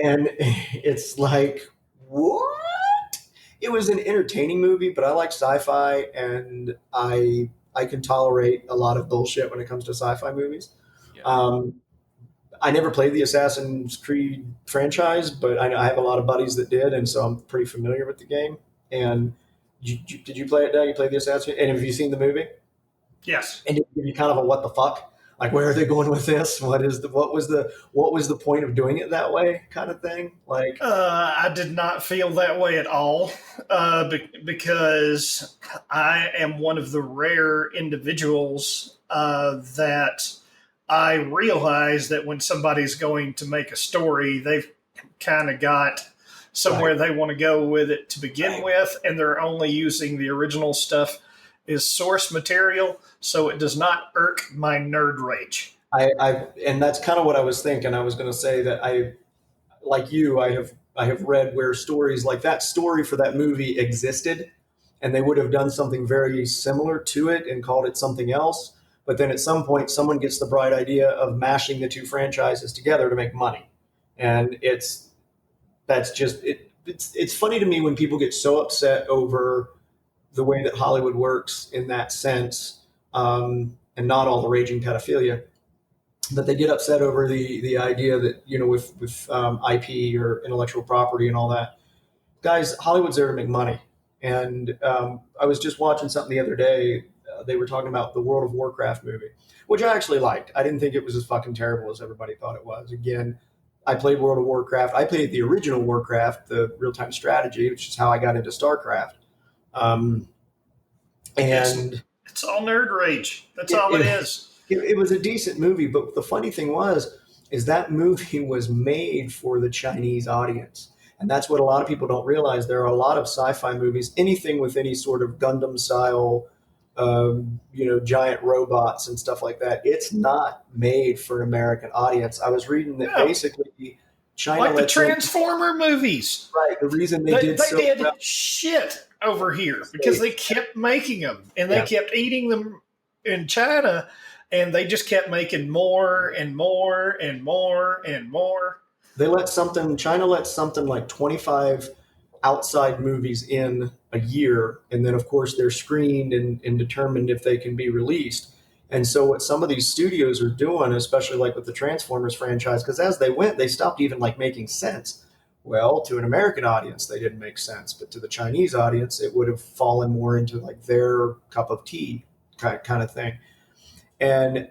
Speaker 1: And it's like, what? It was an entertaining movie, but I like sci-fi, and I can tolerate a lot of bullshit when it comes to sci-fi movies.
Speaker 2: Yeah.
Speaker 1: I never played the Assassin's Creed franchise, but I have a lot of buddies that did, and so I'm pretty familiar with the game. And did you play it, Doug? You played the Assassin's? And have you seen the movie?
Speaker 3: Yes.
Speaker 1: And did it give you kind of a what the fuck? Like, where are they going with this? What was the point of doing it that way, kind of thing? Like,
Speaker 3: I did not feel that way at all, because I am one of the rare individuals that I realize that when somebody's going to make a story, they've kind of got somewhere they want to go with it to begin with, and they're only using the original stuff as source material, so it does not irk my nerd rage.
Speaker 1: and that's kind of what I was thinking. I was going to say that like you, I have read where stories like that story for that movie existed, and they would have done something very similar to it and called it something else. But then at some point, someone gets the bright idea of mashing the two franchises together to make money, and it's funny to me when people get so upset over the way that Hollywood works in that sense, and not all the raging pedophilia, but they get upset over the idea that, with IP or intellectual property and all that. Guys, Hollywood's there to make money. And I was just watching something the other day. They were talking about the World of Warcraft movie, which I actually liked. I didn't think it was as fucking terrible as everybody thought it was. Again, I played World of Warcraft. I played the original Warcraft, the real-time strategy, which is how I got into StarCraft. And
Speaker 3: it's all nerd rage. That's all it is.
Speaker 1: It was a decent movie, but the funny thing is that movie was made for the Chinese audience. And that's what a lot of people don't realize. There are a lot of sci-fi movies, anything with any sort of Gundam style, giant robots and stuff like that. It's not made for an American audience. I was reading that basically China,
Speaker 3: like the Transformer movies.
Speaker 1: Right. The reason they did
Speaker 3: shit over here because they kept making them, and they kept eating them in China, and they just kept making more and more and more and more.
Speaker 1: China lets something like 25 outside movies in a year, and then of course they're screened and determined if they can be released. And so what some of these studios are doing, especially like with the Transformers franchise, because as they went, they stopped even like making sense. Well, to an American audience, they didn't make sense, but to the Chinese audience, it would have fallen more into like their cup of tea kind of thing. And,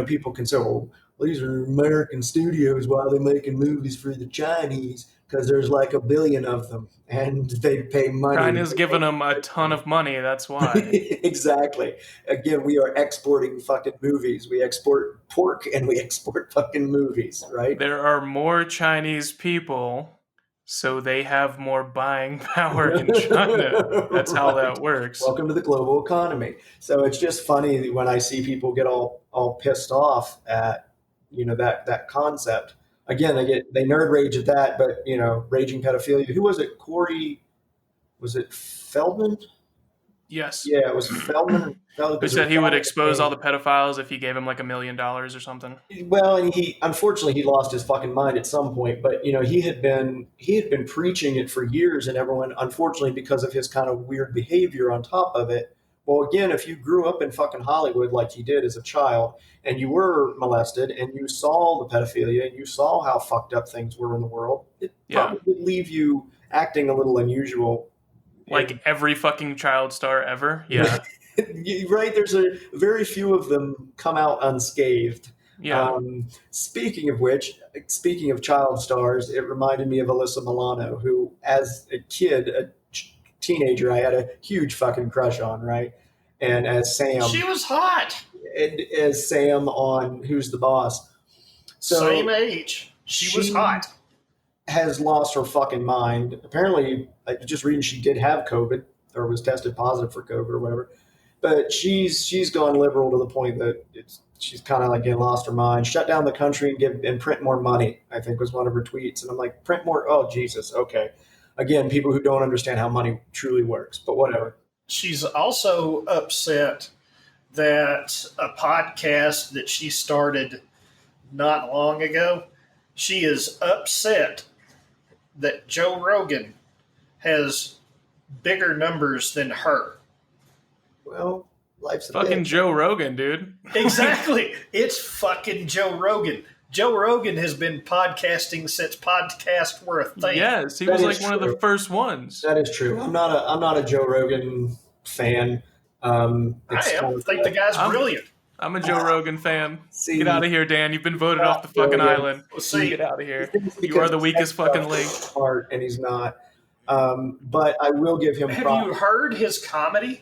Speaker 1: people can say, well, these are American studios. Why are they making movies for the Chinese? Because there's like a billion of them, and they pay money.
Speaker 2: China's giving them a ton of money. That's why.
Speaker 1: Exactly. Again, we are exporting fucking movies. We export pork and we export fucking movies, right?
Speaker 2: There are more Chinese people, so they have more buying power in China. That's how that works.
Speaker 1: Welcome to the global economy. So it's just funny when I see people get all pissed off at that concept. Again, they nerd rage at that, but raging pedophilia. Who was it? Corey? Was it Feldman?
Speaker 2: Yes.
Speaker 1: Yeah, it was Feldman.
Speaker 2: Who said he would expose all the pedophiles if he gave him like $1 million or something?
Speaker 1: Well, and unfortunately he lost his fucking mind at some point. But he had been preaching it for years, and everyone, unfortunately, because of his kind of weird behavior on top of it. Well, again, if you grew up in fucking Hollywood like he did as a child, and you were molested, and you saw the pedophilia, and you saw how fucked up things were in the world, it probably would leave you acting a little unusual.
Speaker 2: Like every fucking child star ever? Yeah.
Speaker 1: Right? There's a very few of them come out unscathed.
Speaker 2: Yeah.
Speaker 1: Speaking of child stars, it reminded me of Alyssa Milano, who, as a kid, a teenager, I had a huge fucking crush on, right? And as Sam,
Speaker 3: she was hot.
Speaker 1: And as Sam on Who's the Boss, so
Speaker 3: same age. She was hot.
Speaker 1: Has lost her fucking mind. Apparently, just reading, she did have COVID or was tested positive for COVID or whatever. But she's gone liberal to the point that she's kind of like getting lost her mind. Shut down the country and print more money, I think was one of her tweets. And I'm like, print more? Oh, Jesus. Okay. Again, people who don't understand how money truly works, but whatever.
Speaker 3: She's also upset that a podcast that she started not long ago She is upset that Joe Rogan has bigger numbers than her.
Speaker 1: Well, life's a
Speaker 2: Fucking
Speaker 1: bitch.
Speaker 2: Joe Rogan, dude.
Speaker 3: Exactly. It's fucking Joe Rogan. Joe Rogan has been podcasting since podcasts were a thing.
Speaker 2: Yes, he
Speaker 1: That
Speaker 2: was
Speaker 1: is
Speaker 2: like one of the
Speaker 1: true.
Speaker 2: first ones.
Speaker 1: That is true. I'm not a Joe Rogan fan.
Speaker 3: I think the guy's brilliant.
Speaker 2: I'm a Joe Rogan fan.
Speaker 1: See,
Speaker 2: Get out of here, Dan. You've been voted off the fucking
Speaker 1: Rogan.
Speaker 2: island.
Speaker 3: Well, see,
Speaker 2: Get out of here.
Speaker 1: It's
Speaker 2: You are the
Speaker 1: because
Speaker 2: weakest fucking link.
Speaker 1: Smart, and he's not. But I will give him
Speaker 3: have
Speaker 1: props.
Speaker 3: you heard his comedy?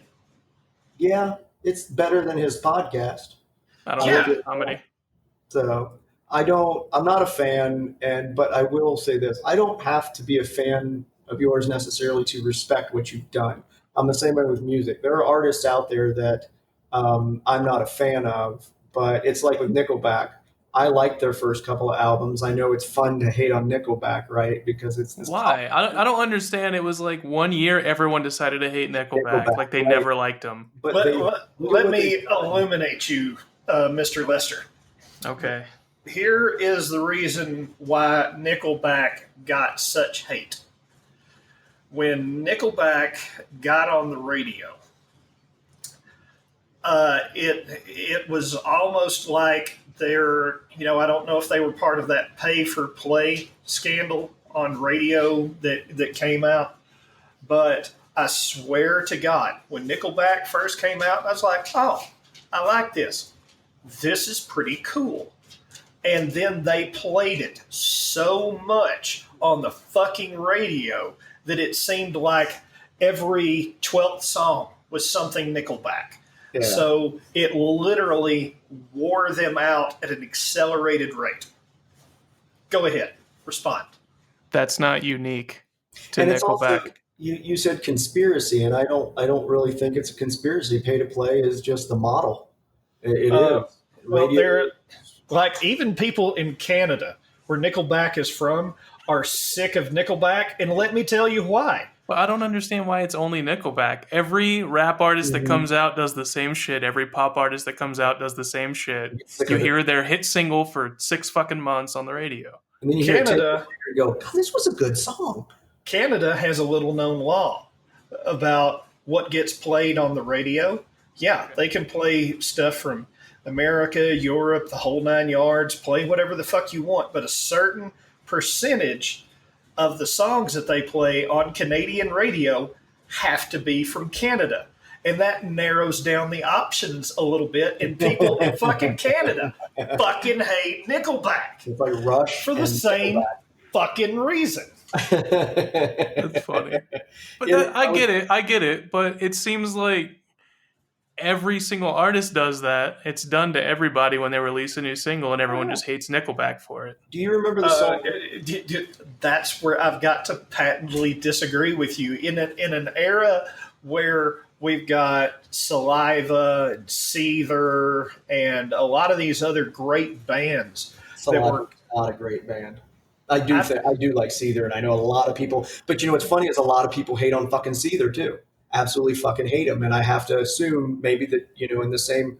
Speaker 1: Yeah, it's better than his podcast.
Speaker 2: I don't
Speaker 3: Yeah.
Speaker 2: know comedy.
Speaker 1: So I'm not a fan, but I will say this: I don't have to be a fan of yours necessarily to respect what you've done. I'm the same way with music. There are artists out there that I'm not a fan of, but it's like with Nickelback. I like their first couple of albums. I know it's fun to hate on Nickelback, right? Because it's this
Speaker 2: Why? I don't understand. It was like 1 year everyone decided to hate Nickelback. Like they
Speaker 1: right.
Speaker 2: never liked them.
Speaker 1: But
Speaker 3: Let me illuminate you, Mr. Lester.
Speaker 2: Okay.
Speaker 3: Here is the reason why Nickelback got such hate. When Nickelback got on the radio, it was almost like they're, I don't know if they were part of that pay for play scandal on radio that came out, but I swear to God, when Nickelback first came out, I was like, oh, I like this. This is pretty cool. And then they played it so much on the fucking radio that it seemed like every 12th song was something Nickelback.
Speaker 1: Yeah.
Speaker 3: So it literally wore them out at an accelerated rate. Go ahead, respond.
Speaker 2: That's not unique to
Speaker 1: and it's
Speaker 2: Nickelback.
Speaker 1: also, you said conspiracy, and I don't really think it's a conspiracy. Pay to play is just the model. It is.
Speaker 3: Well, they're like even people in Canada, where Nickelback is from, are sick of Nickelback, and let me tell you why.
Speaker 2: Well, I don't understand why it's only Nickelback. Every rap artist that comes out does the same shit. Every pop artist that comes out does the same shit. You hear their hit single for 6 fucking months on the radio.
Speaker 1: And then you hear Canada and go, God, this was a good song.
Speaker 3: Canada has a little known law about what gets played on the radio. Yeah, they can play stuff from America, Europe, the whole 9 yards, play whatever the fuck you want, but a certain percentage of the songs that they play on Canadian radio have to be from Canada. And that narrows down the options a little bit, and people in fucking Canada fucking hate Nickelback.
Speaker 1: It's like Rush
Speaker 3: for the same Nickelback. Fucking reason.
Speaker 2: That's funny. But I get it, but it seems like every single artist does that. It's done to everybody when they release a new single, and everyone just hates Nickelback for it.
Speaker 1: Do you remember the song?
Speaker 3: That's where I've got to patently disagree with you. In an era where we've got Saliva and Seether and a lot of these other great bands
Speaker 1: Saliva is not a great band. I do like Seether, and I know a lot of people. But what's funny is a lot of people hate on fucking Seether too. Absolutely fucking hate him, and I have to assume maybe that in the same,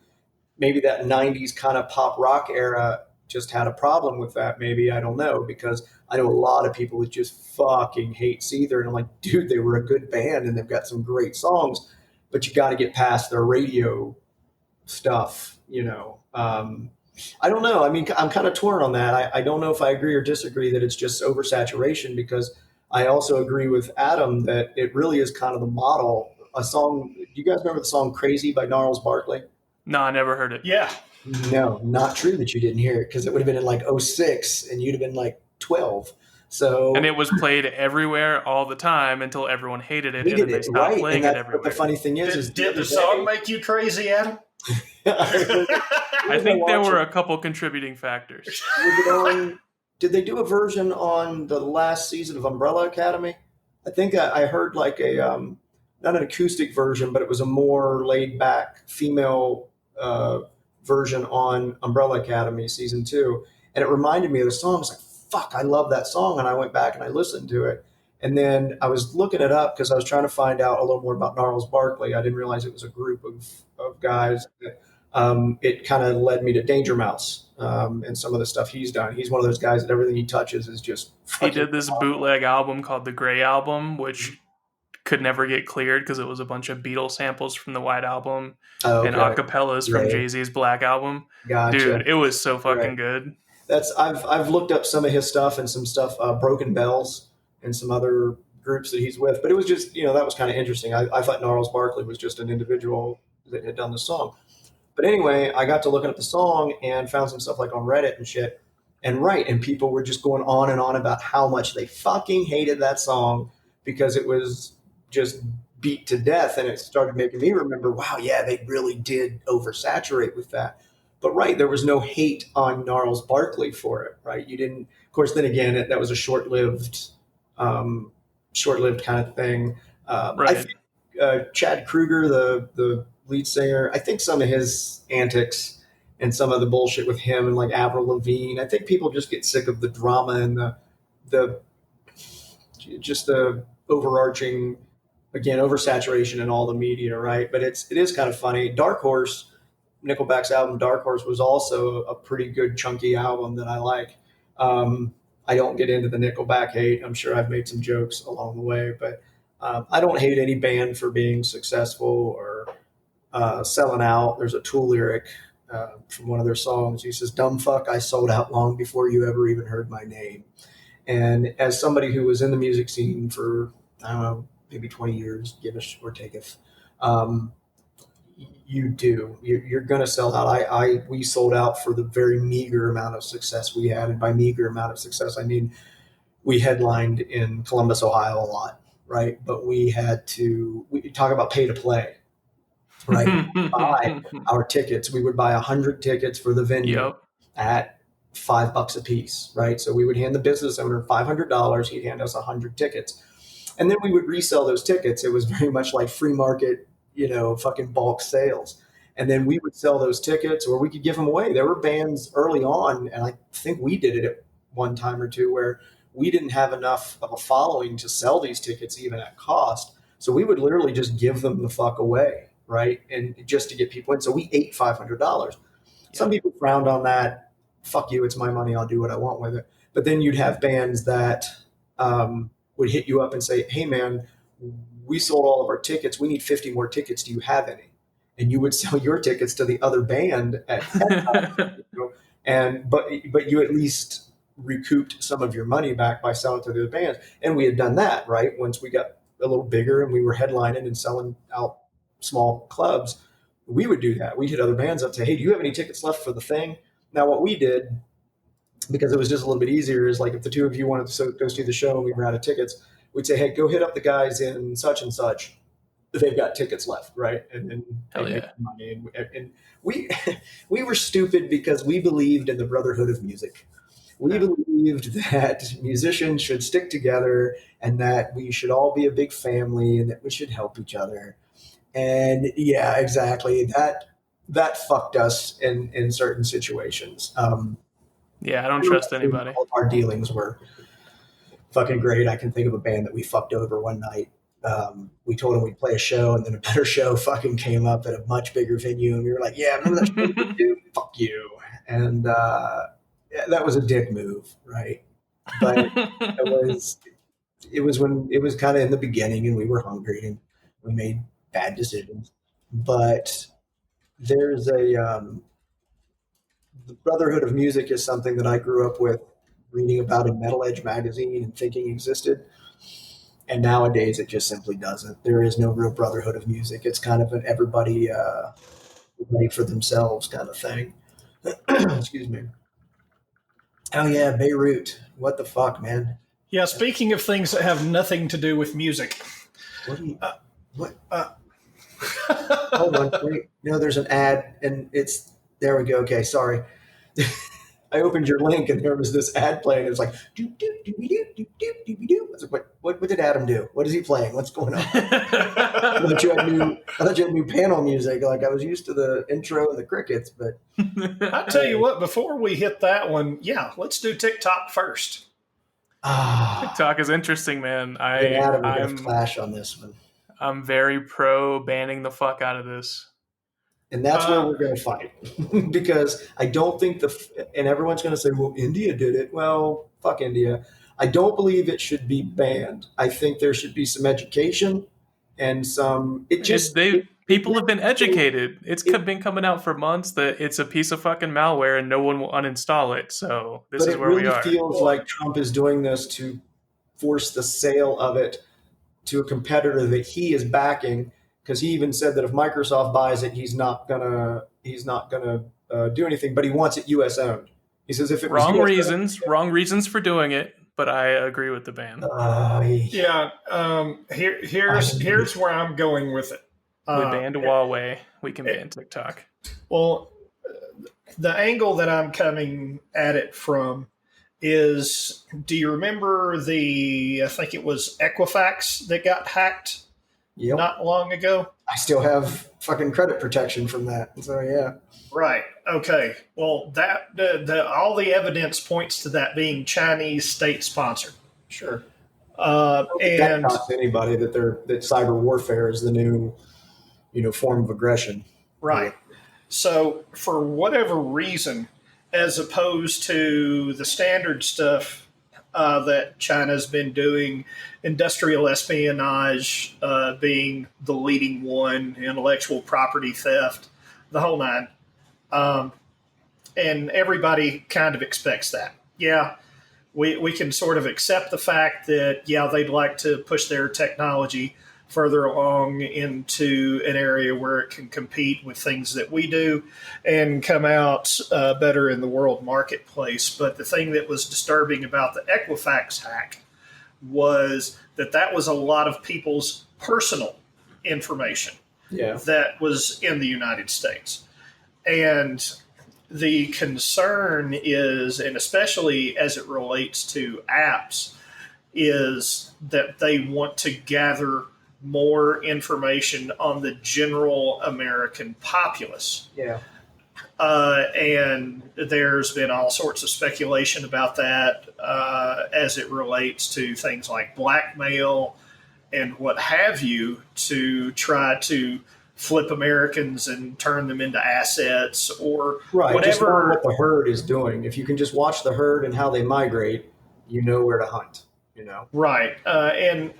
Speaker 1: maybe that '90s kind of pop rock era just had a problem with that. Maybe, I don't know, because I know a lot of people that just fucking hate Seether, and I'm like, dude, they were a good band and they've got some great songs, but you got to get past their radio stuff. I don't know. I mean, I'm kind of torn on that. I don't know if I agree or disagree that it's just oversaturation, because I also agree with Adam that it really is kind of the model. A song, do you guys remember the song Crazy by Gnarls Barkley?
Speaker 2: No, I never heard it.
Speaker 3: Yeah.
Speaker 1: No, not true that you didn't hear it, because it would have been in like 06 and you'd have been like 12. So,
Speaker 2: and it was played everywhere all the time until everyone hated it, and then they stopped playing it everywhere.
Speaker 1: But the funny thing is
Speaker 3: did the song make you crazy, Adam?
Speaker 2: I think there were a couple contributing factors.
Speaker 1: Did they do a version on the last season of Umbrella Academy? I think I heard like a not an acoustic version, but it was a more laid back female version on Umbrella Academy season 2, and it reminded me of the song. I was like, "Fuck, I love that song!" And I went back and I listened to it, and then I was looking it up because I was trying to find out a little more about Gnarls Barkley. I didn't realize it was a group of guys. It kind of led me to Danger Mouse. and some of the stuff he's done. He's one of those guys that everything he touches is just
Speaker 2: He
Speaker 1: fucking
Speaker 2: did this bootleg album called The Grey Album, which could never get cleared because it was a bunch of Beatles samples from the White Album and acapellas from
Speaker 1: Right.
Speaker 2: Jay-Z's Black Album.
Speaker 1: Gotcha.
Speaker 2: Dude, it was so fucking
Speaker 1: Right.
Speaker 2: good.
Speaker 1: I've looked up some of his stuff and some stuff, Broken Bells and some other groups that he's with, but it was just, that was kind of interesting. I thought Gnarls Barkley was just an individual that had done the song. But anyway, I got to looking at the song and found some stuff like on Reddit and shit. And people were just going on and on about how much they fucking hated that song because it was just beat to death. And it started making me remember, wow, yeah, they really did oversaturate with that. But there was no hate on Gnarls Barkley for it, right? You didn't, of course, then again, that was a short-lived kind of thing.
Speaker 2: Right.
Speaker 1: I think Chad Kruger, the lead singer, I think some of his antics and some of the bullshit with him and like Avril Lavigne, I think people just get sick of the drama and the overarching, again, oversaturation in all the media, right? But it is kind of funny. Dark Horse, Nickelback's album Dark Horse, was also a pretty good chunky album that I like. I don't get into the Nickelback hate. I'm sure I've made some jokes along the way, but I don't hate any band for being successful or selling out. There's a Tool lyric from one of their songs. He says, "Dumb fuck, I sold out long before you ever even heard my name." And as somebody who was in the music scene for, I don't know, maybe 20 years, giveth or taketh, you're going to sell out. We sold out for the very meager amount of success we had. And by meager amount of success, I mean, we headlined in Columbus, Ohio a lot, right? But we talk about pay to play, right? Buy our tickets. We would buy 100 tickets for the venue at $5 a piece, right? So we would hand the business owner $500. He'd hand us 100 tickets. And then we would resell those tickets. It was very much like free market, fucking bulk sales. And then we would sell those tickets or we could give them away. There were bands early on, and I think we did it at one time or two, where we didn't have enough of a following to sell these tickets even at cost. So we would literally just give them the fuck away, right? And just to get people in. So we ate $500. Some people frowned on that. Fuck you, it's my money, I'll do what I want with it. But then you'd have bands that would hit you up and say, "Hey man, we sold all of our tickets. We need 50 more tickets. Do you have any?" And you would sell your tickets to the other band at $10. But you at least recouped some of your money back by selling to the other bands. And we had done that, right? Once we got a little bigger and we were headlining and selling out small clubs, we would do that. We'd hit other bands up and say, "Hey, do you have any tickets left for the thing?" Now, what we did, because it was just a little bit easier, is like if the two of you wanted to go see the show and we were out of tickets, we'd say, "Hey, go hit up the guys in such and such. They've got tickets left," right? And then make money. And we we were stupid because we believed in the brotherhood of music. We believed that musicians should stick together and that we should all be a big family and that we should help each other. And yeah, exactly. That fucked us in certain situations.
Speaker 2: I don't trust anybody.
Speaker 1: Our dealings were fucking great. I can think of a band that we fucked over one night. We told them we'd play a show, and then a better show fucking came up at a much bigger venue, and we were like, "Yeah, remember that show we do? Fuck you!" And that was a dick move, right? But it was when it was kind of in the beginning, and we were hungry, and we made bad decisions. But there's the brotherhood of music is something that I grew up with, reading about in Metal Edge magazine and thinking existed. And nowadays it just simply doesn't. There is no real brotherhood of music. It's kind of an everybody for themselves kind of thing. Excuse me. Oh yeah, Beirut. What the fuck, man?
Speaker 3: Yeah, speaking of things that have nothing to do with music.
Speaker 1: What do you what hold on, wait. No, there's an ad and there we go. Okay, sorry. I opened your link and there was this ad playing. It was like doop doop doop doop doop doop doop doop. I was like, what did Adam do? What is he playing? What's going on? I thought you had new panel music. Like I was used to the intro and the crickets, but
Speaker 3: I tell you what, before we hit that one, let's do TikTok first.
Speaker 2: TikTok is interesting, man.
Speaker 1: I'm flash on this one.
Speaker 2: I'm very pro banning the fuck out of this.
Speaker 1: And that's where we're going to fight because I don't think and everyone's going to say, well, India did it. Well, fuck India. I don't believe it should be banned. I think there should be some education and
Speaker 2: people have been educated. It's been coming out for months that it's a piece of fucking malware and no one will uninstall it. So this is where we are.
Speaker 1: It really feels like Trump is doing this to force the sale of it to a competitor that he is backing, because he even said that if Microsoft buys it, he's not gonna do anything, but he wants it U.S. owned. He says if it was
Speaker 2: wrong reasons for doing it, but I agree with the ban.
Speaker 3: Here's where I'm going with it.
Speaker 2: We banned Huawei. We can ban TikTok.
Speaker 3: Well, the angle that I'm coming at it from is, do you remember I think it was Equifax that got hacked not long ago?
Speaker 1: I still have fucking credit protection from that. So, yeah.
Speaker 3: Right. Okay. Well, all the evidence points to that being Chinese state sponsored.
Speaker 1: Sure.
Speaker 3: And
Speaker 1: not to anybody that cyber warfare is the new, form of aggression.
Speaker 3: Right. So for whatever reason, as opposed to the standard stuff that China's been doing, industrial espionage being the leading one, intellectual property theft, the whole nine. And everybody kind of expects that. Yeah, we can sort of accept the fact that, they'd like to push their technology further along into an area where it can compete with things that we do and come out better in the world marketplace. But the thing that was disturbing about the Equifax hack was that was a lot of people's personal information that was in the United States. And the concern is, and especially as it relates to apps, is that they want to gather more information on the general American populace.
Speaker 1: Yeah.
Speaker 3: And there's been all sorts of speculation about that as it relates to things like blackmail and what have you, to try to flip Americans and turn them into assets or whatever.
Speaker 1: Just learn what the herd is doing. If you can just watch the herd and how they migrate, you know where to hunt.
Speaker 3: Right, and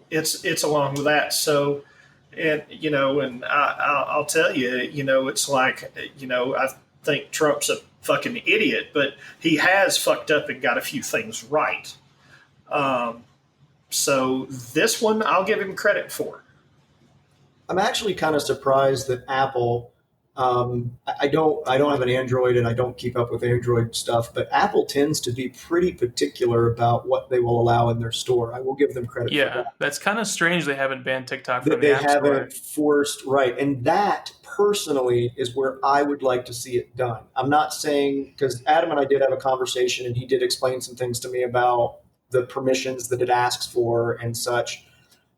Speaker 3: it's along with that. So, and I'll tell you, it's like, I think Trump's a fucking idiot, but he has fucked up and got a few things right. So this one, I'll give him credit for.
Speaker 1: I'm actually kind of surprised that Apple. I don't have an Android and I don't keep up with Android stuff, but Apple tends to be pretty particular about what they will allow in their store. I will give them credit for that.
Speaker 2: Yeah, that's kind of strange they haven't banned TikTok from
Speaker 1: the
Speaker 2: App Store. They haven't
Speaker 1: forced, right. And that, personally, is where I would like to see it done. I'm not saying, because Adam and I did have a conversation and he did explain some things to me about the permissions that it asks for and such,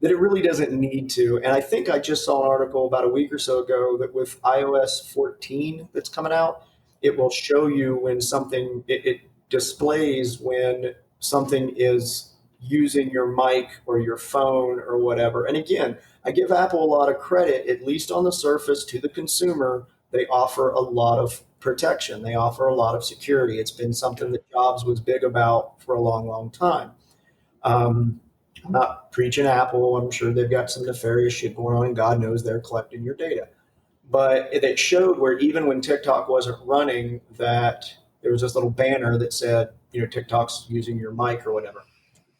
Speaker 1: that it really doesn't need to. And I think I just saw an article about a week or so ago that with iOS 14 that's coming out, it will show you when something, it displays when something is using your mic or your phone or whatever. And again, I give Apple a lot of credit, at least on the surface, to the consumer. They offer a lot of protection. They offer a lot of security. It's been something that Jobs was big about for a long, long time. I'm not preaching Apple. I'm sure they've got some nefarious shit going on, and God knows they're collecting your data. But it showed where even when TikTok wasn't running, that there was this little banner that said, TikTok's using your mic or whatever.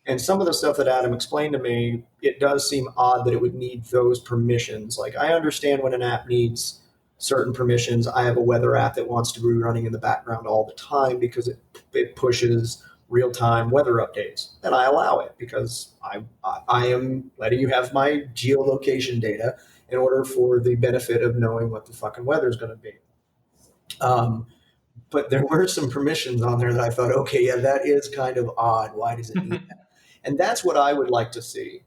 Speaker 1: And some of the stuff that Adam explained to me, it does seem odd that it would need those permissions. Like, I understand when an app needs certain permissions. I have a weather app that wants to be running in the background all the time because it pushes real-time weather updates, and I allow it because I am letting you have my geolocation data in order for the benefit of knowing what the fucking weather is going to be. But there were some permissions on there that I thought, okay, yeah, that is kind of odd. Why does it need that? And that's what I would like to see.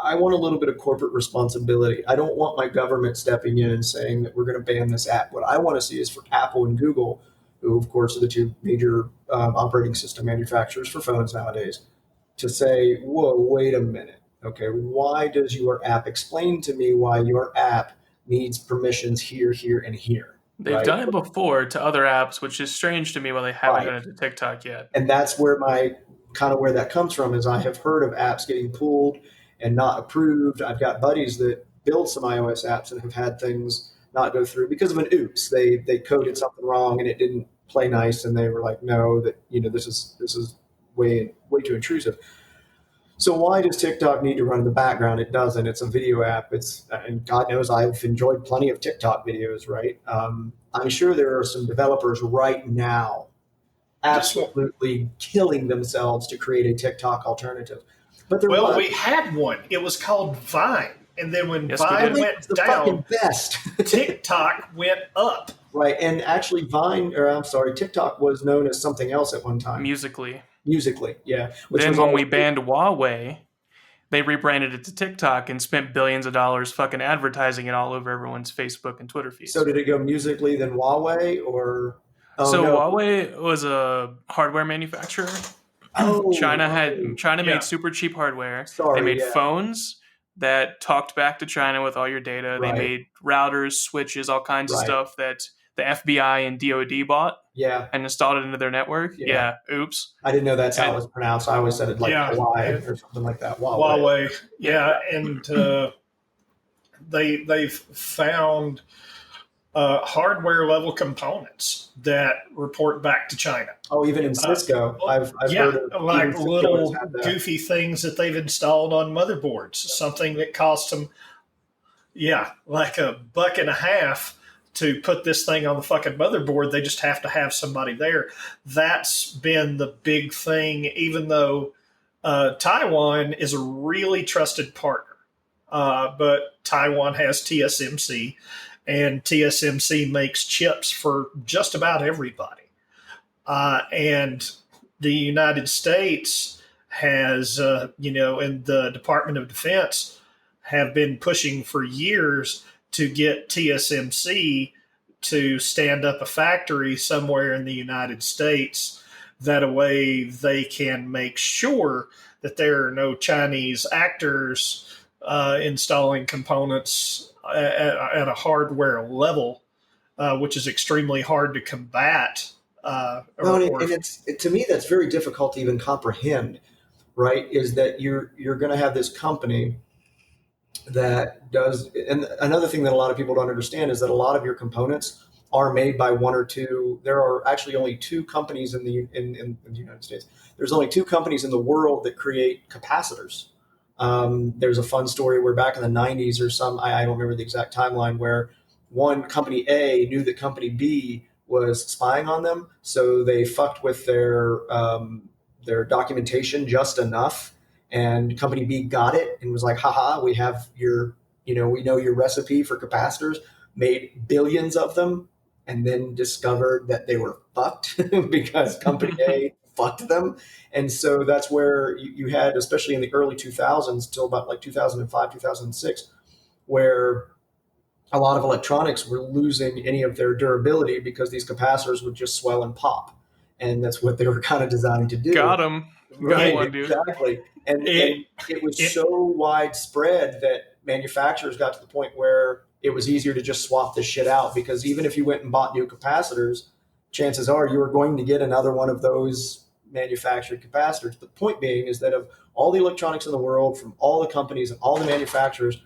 Speaker 1: I want a little bit of corporate responsibility. I don't want my government stepping in and saying that we're going to ban this app. What I want to see is for Apple and Google, who, of course, are the two major operating system manufacturers for phones nowadays, to say, whoa, wait a minute. Okay, why does your app, explain to me why your app needs permissions here, here, and here.
Speaker 2: They've done it before to other apps, which is strange to me why they haven't done it to TikTok yet.
Speaker 1: And that's where where that comes from is I have heard of apps getting pulled and not approved. I've got buddies that build some iOS apps and have had things not go through because of an oops. They coded something wrong and it didn't play nice, and they were like, no, that this is way too intrusive. So why does TikTok need to run in the background? It doesn't. It's a video app. And God knows I've enjoyed plenty of TikTok videos, right? I'm sure there are some developers right now absolutely killing themselves to create a TikTok alternative. But
Speaker 3: we had one. It was called Vine. And then when Vine went
Speaker 1: the
Speaker 3: down,
Speaker 1: fucking best.
Speaker 3: TikTok went up.
Speaker 1: Right. And actually TikTok was known as something else at one time.
Speaker 2: Musically,
Speaker 1: yeah.
Speaker 2: Then when we banned Huawei, they rebranded it to TikTok and spent billions of dollars fucking advertising it all over everyone's Facebook and Twitter feeds.
Speaker 1: So did it go Musically then Huawei or?
Speaker 2: Huawei was a hardware manufacturer. China made super cheap hardware. They made phones that talked back to China with all your data. They made routers, switches, all kinds of stuff that the FBI and DoD bought.
Speaker 1: Yeah.
Speaker 2: And installed it into their network. Yeah. Oops.
Speaker 1: I didn't know that's how it was pronounced. I always said it like Hawaii or something like that.
Speaker 3: Huawei. Yeah. And they've found hardware level components that report back to China.
Speaker 1: Oh, even in Cisco. I've heard of
Speaker 3: like little goofy things that they've installed on motherboards. Something that cost them, like $1.50 to put this thing on the fucking motherboard. They just have to have somebody there. That's been the big thing, even though Taiwan is a really trusted partner. But Taiwan has TSMC, and TSMC makes chips for just about everybody. And the United States has, in the Department of Defense, have been pushing for years to get TSMC to stand up a factory somewhere in the United States. That way they can make sure that there are no Chinese actors installing components at a hardware level, which is extremely hard to combat.
Speaker 1: To me, that's very difficult to even comprehend, right? Is that you're going to have this company that does, and another thing that a lot of people don't understand is that a lot of your components are made by one or two. There are actually only two companies in the United States. There's only two companies in the world that create capacitors. There's a fun story where back in the 90s or I don't remember the exact timeline, where one company A knew that company B was spying on them. So they fucked with their documentation just enough. And company B got it and was like, haha, we have we know your recipe for capacitors, made billions of them, and then discovered that they were fucked because company A fucked them. And so that's where you had, especially in the early 2000s till about like 2005, 2006, where a lot of electronics were losing any of their durability because these capacitors would just swell and pop. And that's what they were kind of designed to do.
Speaker 2: Got them.
Speaker 1: Right, exactly. And it was so widespread that manufacturers got to the point where it was easier to just swap this shit out, because even if you went and bought new capacitors, chances are you were going to get another one of those manufactured capacitors. The point being is that of all the electronics in the world, from all the companies and all the manufacturers,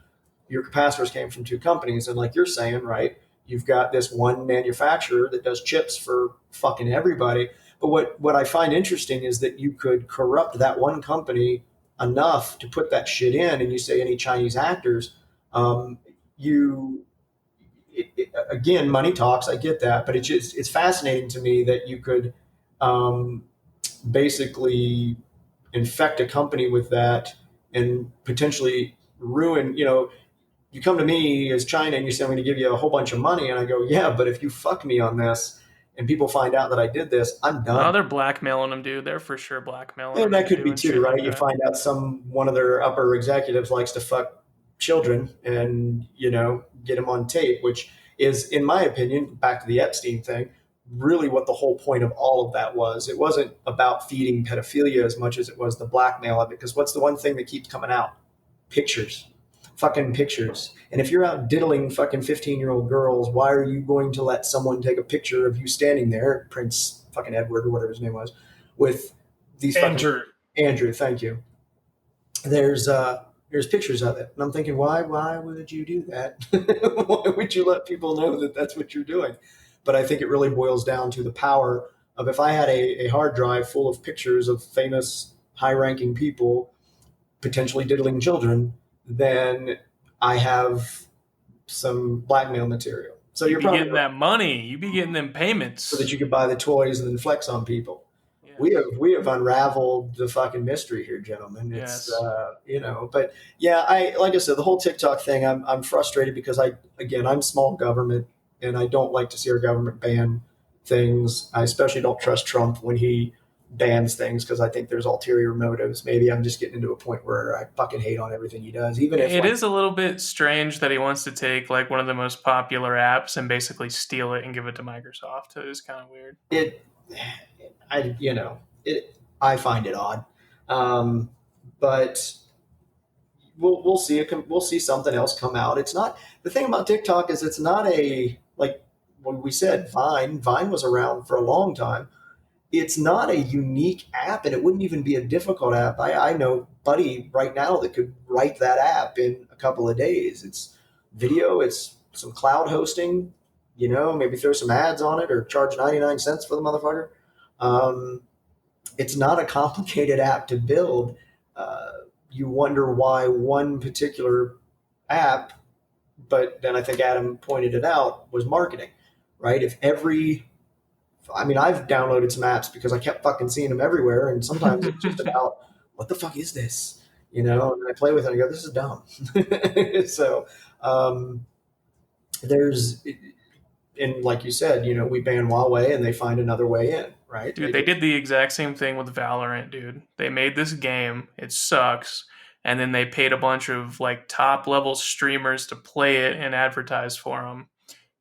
Speaker 1: your capacitors came from two companies. And like you're saying, right, you've got this one manufacturer that does chips for fucking everybody. But what I find interesting is that you could corrupt that one company enough to put that shit in, and you say any Chinese actors, again, money talks. I get that, but it's fascinating to me that you could basically infect a company with that and potentially ruin. You come to me as China and you say, I'm going to give you a whole bunch of money, and I go, yeah, but if you fuck me on this and people find out that I did this, I'm done.
Speaker 2: Oh, they're blackmailing them, dude. They're for sure blackmailing.
Speaker 1: And that could be too, right? You find out one of their upper executives likes to fuck children and, get them on tape, which is, in my opinion, back to the Epstein thing, really what the whole point of all of that was. It wasn't about feeding pedophilia as much as it was the blackmail of it. Because what's the one thing that keeps coming out? Pictures. fucking pictures. And if you're out diddling fucking 15-year-old girls, why are you going to let someone take a picture of you standing there, Prince fucking Edward or whatever his name was, with these
Speaker 3: Andrew.
Speaker 1: Andrew, thank you. There's pictures of it. And I'm thinking, why would you do that? Why would you let people know that that's what you're doing? But I think it really boils down to the power of, if I had a hard drive full of pictures of famous high-ranking people potentially diddling children, then I have some blackmail material. So you're
Speaker 2: be
Speaker 1: probably
Speaker 2: getting that money. You be getting them payments.
Speaker 1: so that you could buy the toys and then flex on people.
Speaker 2: Yeah.
Speaker 1: We have unraveled the fucking mystery here, gentlemen. It's
Speaker 2: Yes.
Speaker 1: but yeah, like I said, the whole TikTok thing, I'm frustrated because I'm small government and I don't like to see our government ban things. I especially don't trust Trump when he bans things because I think there's ulterior motives. Maybe I'm just getting into a point where I fucking hate on everything he does, even if
Speaker 2: It is a little bit strange that he wants to take like one of the most popular apps and basically steal it and give it to Microsoft. It is kind of weird.
Speaker 1: I find it odd, but we'll see we'll see something else come out. It's not, the thing about TikTok is it's not a, like when we said Vine was around for a long time. It's not a unique app, and it wouldn't even be a difficult app. I know buddy right now that could write that app in a couple of days. It's video, it's some cloud hosting, maybe throw some ads on it or charge 99 cents for the motherfucker. It's not a complicated app to build. You wonder why one particular app, but then I think Adam pointed it out, was marketing, right? I've downloaded some apps because I kept fucking seeing them everywhere, and sometimes it's just about, what the fuck is this? And I play with it and I go, this is dumb. So and like you said, we ban Huawei and they find another way in, right?
Speaker 2: Dude, they did the exact same thing with Valorant, dude. They made this game, it sucks, and then they paid a bunch of like top level streamers to play it and advertise for them.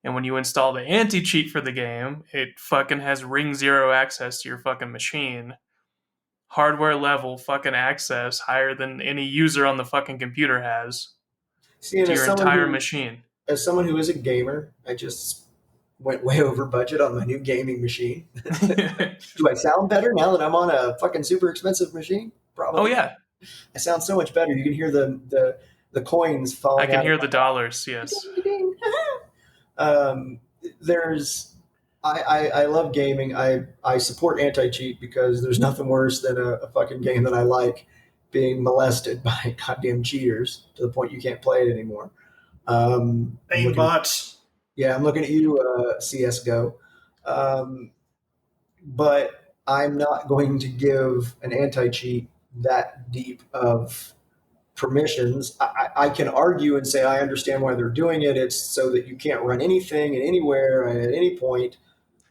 Speaker 2: And when you install the anti-cheat for the game, it fucking has ring zero access to your fucking machine. Hardware level fucking access higher than any user on the fucking computer has
Speaker 1: See,
Speaker 2: to your entire machine.
Speaker 1: As someone who is a gamer, I just went way over budget on my new gaming machine. Do I sound better now that I'm on a fucking super expensive machine? Probably.
Speaker 2: Oh yeah,
Speaker 1: I sound so much better. You can hear the coins falling.
Speaker 2: I can hear the dollars. Yes.
Speaker 1: I love gaming. I support anti-cheat because there's nothing worse than a fucking game that I like being molested by goddamn cheaters to the point you can't play it anymore.
Speaker 3: Aimbots.
Speaker 1: Yeah, I'm looking at you, CSGO. But I'm not going to give an anti-cheat that deep of permissions. I can argue and say I understand why they're doing it. It's so that you can't run anything and anywhere at any point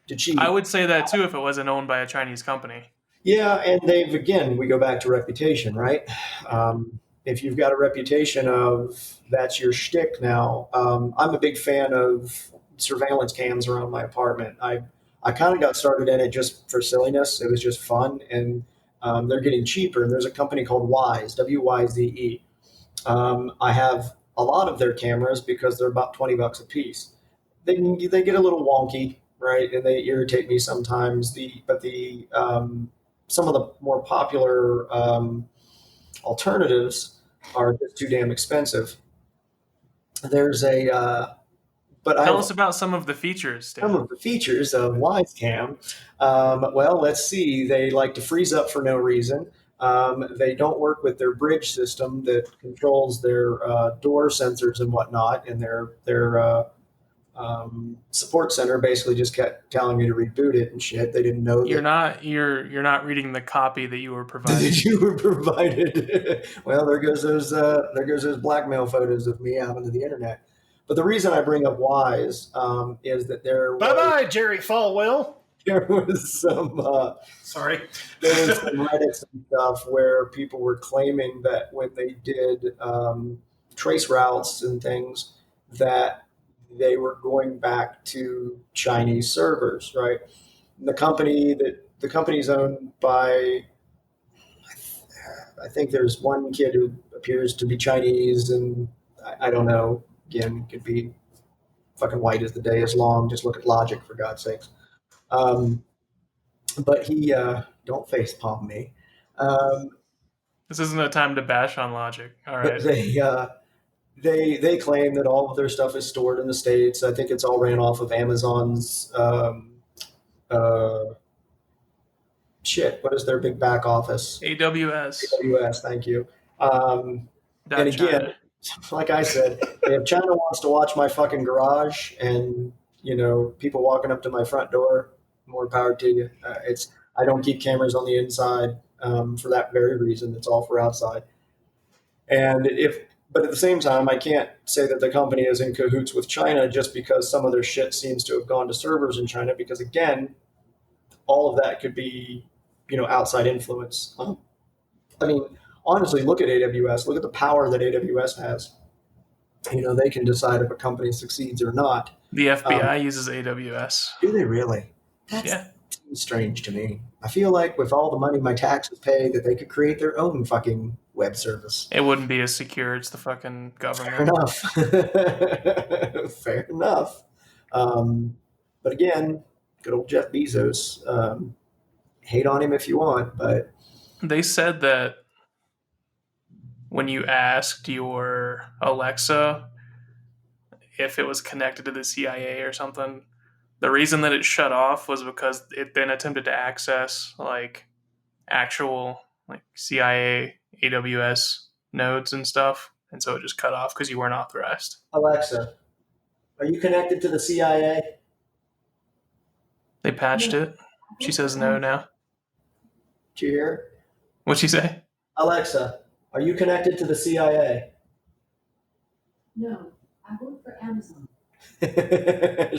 Speaker 1: to cheat.
Speaker 2: I would say that too if it wasn't owned by a Chinese company.
Speaker 1: Yeah, and we go back to reputation, right? If you've got a reputation of that's your shtick now, I'm a big fan of surveillance cams around my apartment. I kind of got started in it just for silliness. It was just fun, and they're getting cheaper. And there's a company called Wyze, WYZE. I have a lot of their cameras because they're about $20 a piece. They get a little wonky, right? And they irritate me sometimes. Some of the more popular alternatives are just too damn expensive. There's
Speaker 2: Tell us about some of the features, Dan.
Speaker 1: Some of the features of WiseCam. Well, let's see. They like to freeze up for no reason. They don't work with their bridge system that controls their door sensors and whatnot, and their support center basically just kept telling me to reboot it and shit. They didn't know
Speaker 2: you're not reading the copy that you were provided.
Speaker 1: that you were provided. Well, there goes those blackmail photos of me out onto the internet. But the reason I bring up Wise is that
Speaker 3: Bye-bye, Jerry Falwell.
Speaker 1: There was some there was some Reddit stuff where people were claiming that when they did trace routes and things that they were going back to Chinese servers, right? The company's owned by, I think there's one kid who appears to be Chinese, and I don't know. Again, could be fucking white as the day is long. Just look at logic, for God's sakes. But he don't face palm me. Um,
Speaker 2: This isn't a time to bash on logic. All
Speaker 1: but
Speaker 2: right.
Speaker 1: they claim that all of their stuff is stored in the States. I think it's all ran off of Amazon's uh, shit. What is their big back office?
Speaker 2: AWS.
Speaker 1: AWS. Thank you. And
Speaker 2: Dot
Speaker 1: again,
Speaker 2: China.
Speaker 1: like I said, if China wants to watch my fucking garage and people walking up to my front door, more power to you. I don't keep cameras on the inside for that very reason. It's all for outside. But at the same time, I can't say that the company is in cahoots with China just because some of their shit seems to have gone to servers in China. Because again, all of that could be, outside influence. I mean, honestly, look at AWS. Look at the power that AWS has. They can decide if a company succeeds or not.
Speaker 2: The FBI uses AWS.
Speaker 1: Do they really? That seems strange to me. I feel like with all the money my taxes pay, that they could create their own fucking web service.
Speaker 2: It wouldn't be as secure. It's the fucking government.
Speaker 1: Fair enough. Fair enough. But again, good old Jeff Bezos. Hate on him if you want, but
Speaker 2: they said that when you asked your Alexa if it was connected to the CIA or something, the reason that it shut off was because it then attempted to access actual CIA AWS nodes and stuff, and so it just cut off because you weren't authorized.
Speaker 1: Alexa, are you connected to the CIA?
Speaker 2: They patched it. She says no now.
Speaker 1: Did you hear?
Speaker 2: What'd she say?
Speaker 1: Alexa, are you connected to the CIA?
Speaker 4: No, I work for Amazon.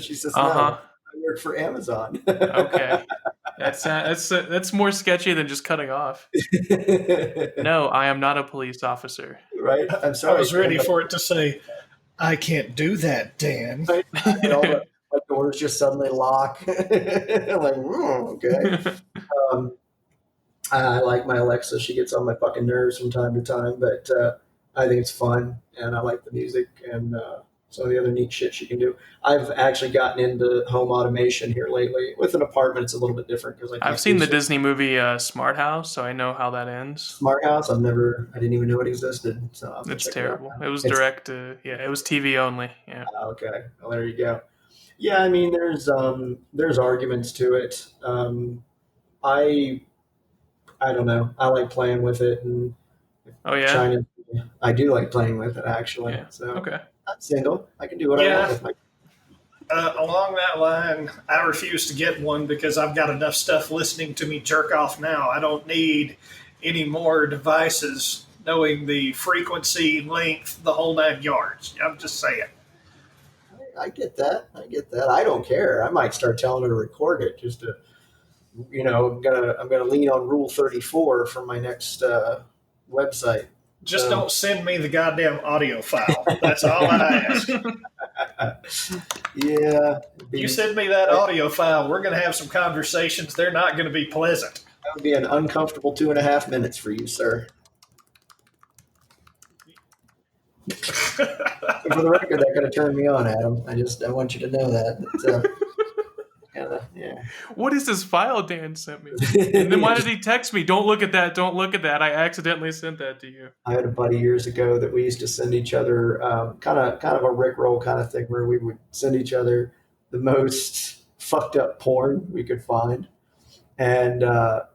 Speaker 1: She says no. I work for Amazon.
Speaker 2: Okay. That's more sketchy than just cutting off. No, I am not a police officer.
Speaker 1: Right? I'm sorry.
Speaker 3: I was ready for it to say, I can't do that, Dan.
Speaker 1: Right? My doors just suddenly lock. I'm like, okay. I like my Alexa. She gets on my fucking nerves from time to time, but I think it's fun, and I like the music and some of the other neat shit she can do. I've actually gotten into home automation here lately. With an apartment, it's a little bit different because
Speaker 2: I've seen the Disney movie Smart House, so I know how that ends.
Speaker 1: Smart House? I didn't even know it existed. So
Speaker 2: it's terrible. It was direct to, it was TV only. Yeah.
Speaker 1: Okay. Well, there you go. Yeah, I mean, there's arguments to it. I don't know. I like playing with it, and China, I do like playing with it actually.
Speaker 2: Yeah.
Speaker 1: So
Speaker 2: okay.
Speaker 1: I'm single. I can do what I want with my.
Speaker 3: Along that line, I refuse to get one because I've got enough stuff listening to me jerk off now. I don't need any more devices knowing the frequency, length, the whole 9 yards. I'm just saying.
Speaker 1: I get that. I don't care. I might start telling her to record it just to, I'm gonna lean on Rule 34 for my next website.
Speaker 3: Just don't send me the goddamn audio file. That's all I ask.
Speaker 1: Yeah.
Speaker 3: You send me that audio file, we're going to have some conversations. They're not going to be pleasant.
Speaker 1: That would be an uncomfortable 2.5 minutes for you, sir. For the record, that could have turned me on, Adam. I want you to know that. Yeah.
Speaker 2: What is this file Dan sent me? And then why did he text me? Don't look at that. Don't look at that. I accidentally sent that to you.
Speaker 1: I had a buddy years ago that we used to send each other kind of a Rickroll kind of thing where we would send each other the most fucked up porn we could find. And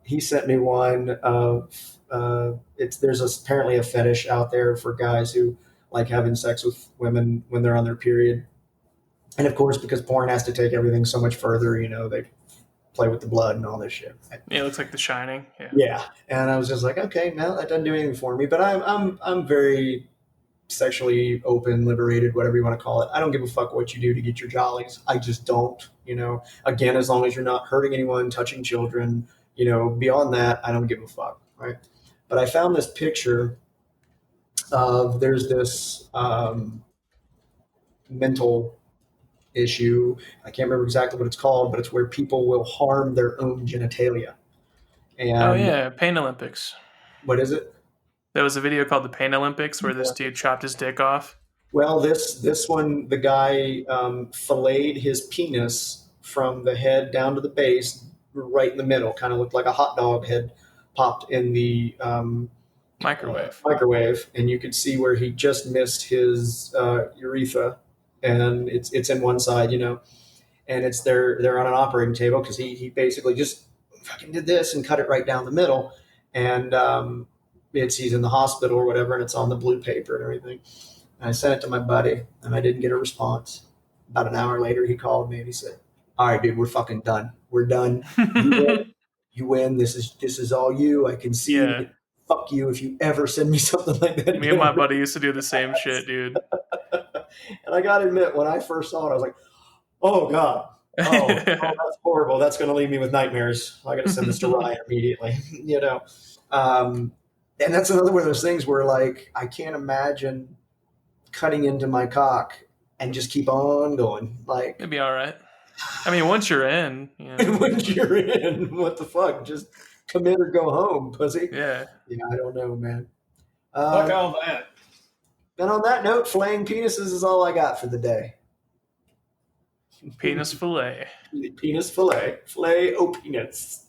Speaker 1: he sent me one of there's apparently a fetish out there for guys who like having sex with women when they're on their period. And of course, because porn has to take everything so much further, they play with the blood and all this shit.
Speaker 2: Yeah, it looks like The Shining.
Speaker 1: Yeah. And I was just like, okay, no, that doesn't do anything for me. But I'm very sexually open, liberated, whatever you want to call it. I don't give a fuck what you do to get your jollies. I just don't. Again, as long as you're not hurting anyone, touching children, beyond that, I don't give a fuck. Right. But I found this picture of there's this mental issue. I can't remember exactly what it's called, but it's where people will harm their own genitalia. And
Speaker 2: Pain Olympics.
Speaker 1: What is it?
Speaker 2: There was a video called the Pain Olympics where this dude chopped his dick off.
Speaker 1: Well, this one, the guy filleted his penis from the head down to the base, right in the middle. Kind of looked like a hot dog had popped in the microwave, and you could see where he just missed his urethra, and it's in one side, and it's they're on an operating table because he basically just fucking did this and cut it right down the middle, and he's in the hospital or whatever, and it's on the blue paper and everything. And I sent it to my buddy, and I didn't get a response. About an hour later, he called me and he said, "All right, dude, we're fucking done. We're done. You win. This is all you. I can see.
Speaker 2: Yeah.
Speaker 1: Fuck you if you ever send me something like that."
Speaker 2: Me and my buddy used to do the same shit, dude.
Speaker 1: And I gotta admit, when I first saw it, I was like, "Oh God, oh, that's horrible. That's going to leave me with nightmares. I got to send this to Ryan immediately." And that's another one of those things where, like, I can't imagine cutting into my cock and just keep on going. Like,
Speaker 2: it'd be all right. I mean, once you're in,
Speaker 1: once you're in, what the fuck? Just commit or go home, pussy.
Speaker 2: Yeah.
Speaker 1: Yeah, I don't know, man.
Speaker 3: Fuck all that.
Speaker 1: And on that note, flaying penises is all I got for the day.
Speaker 2: Penis fillet.
Speaker 1: Penis fillet. Fillet penis.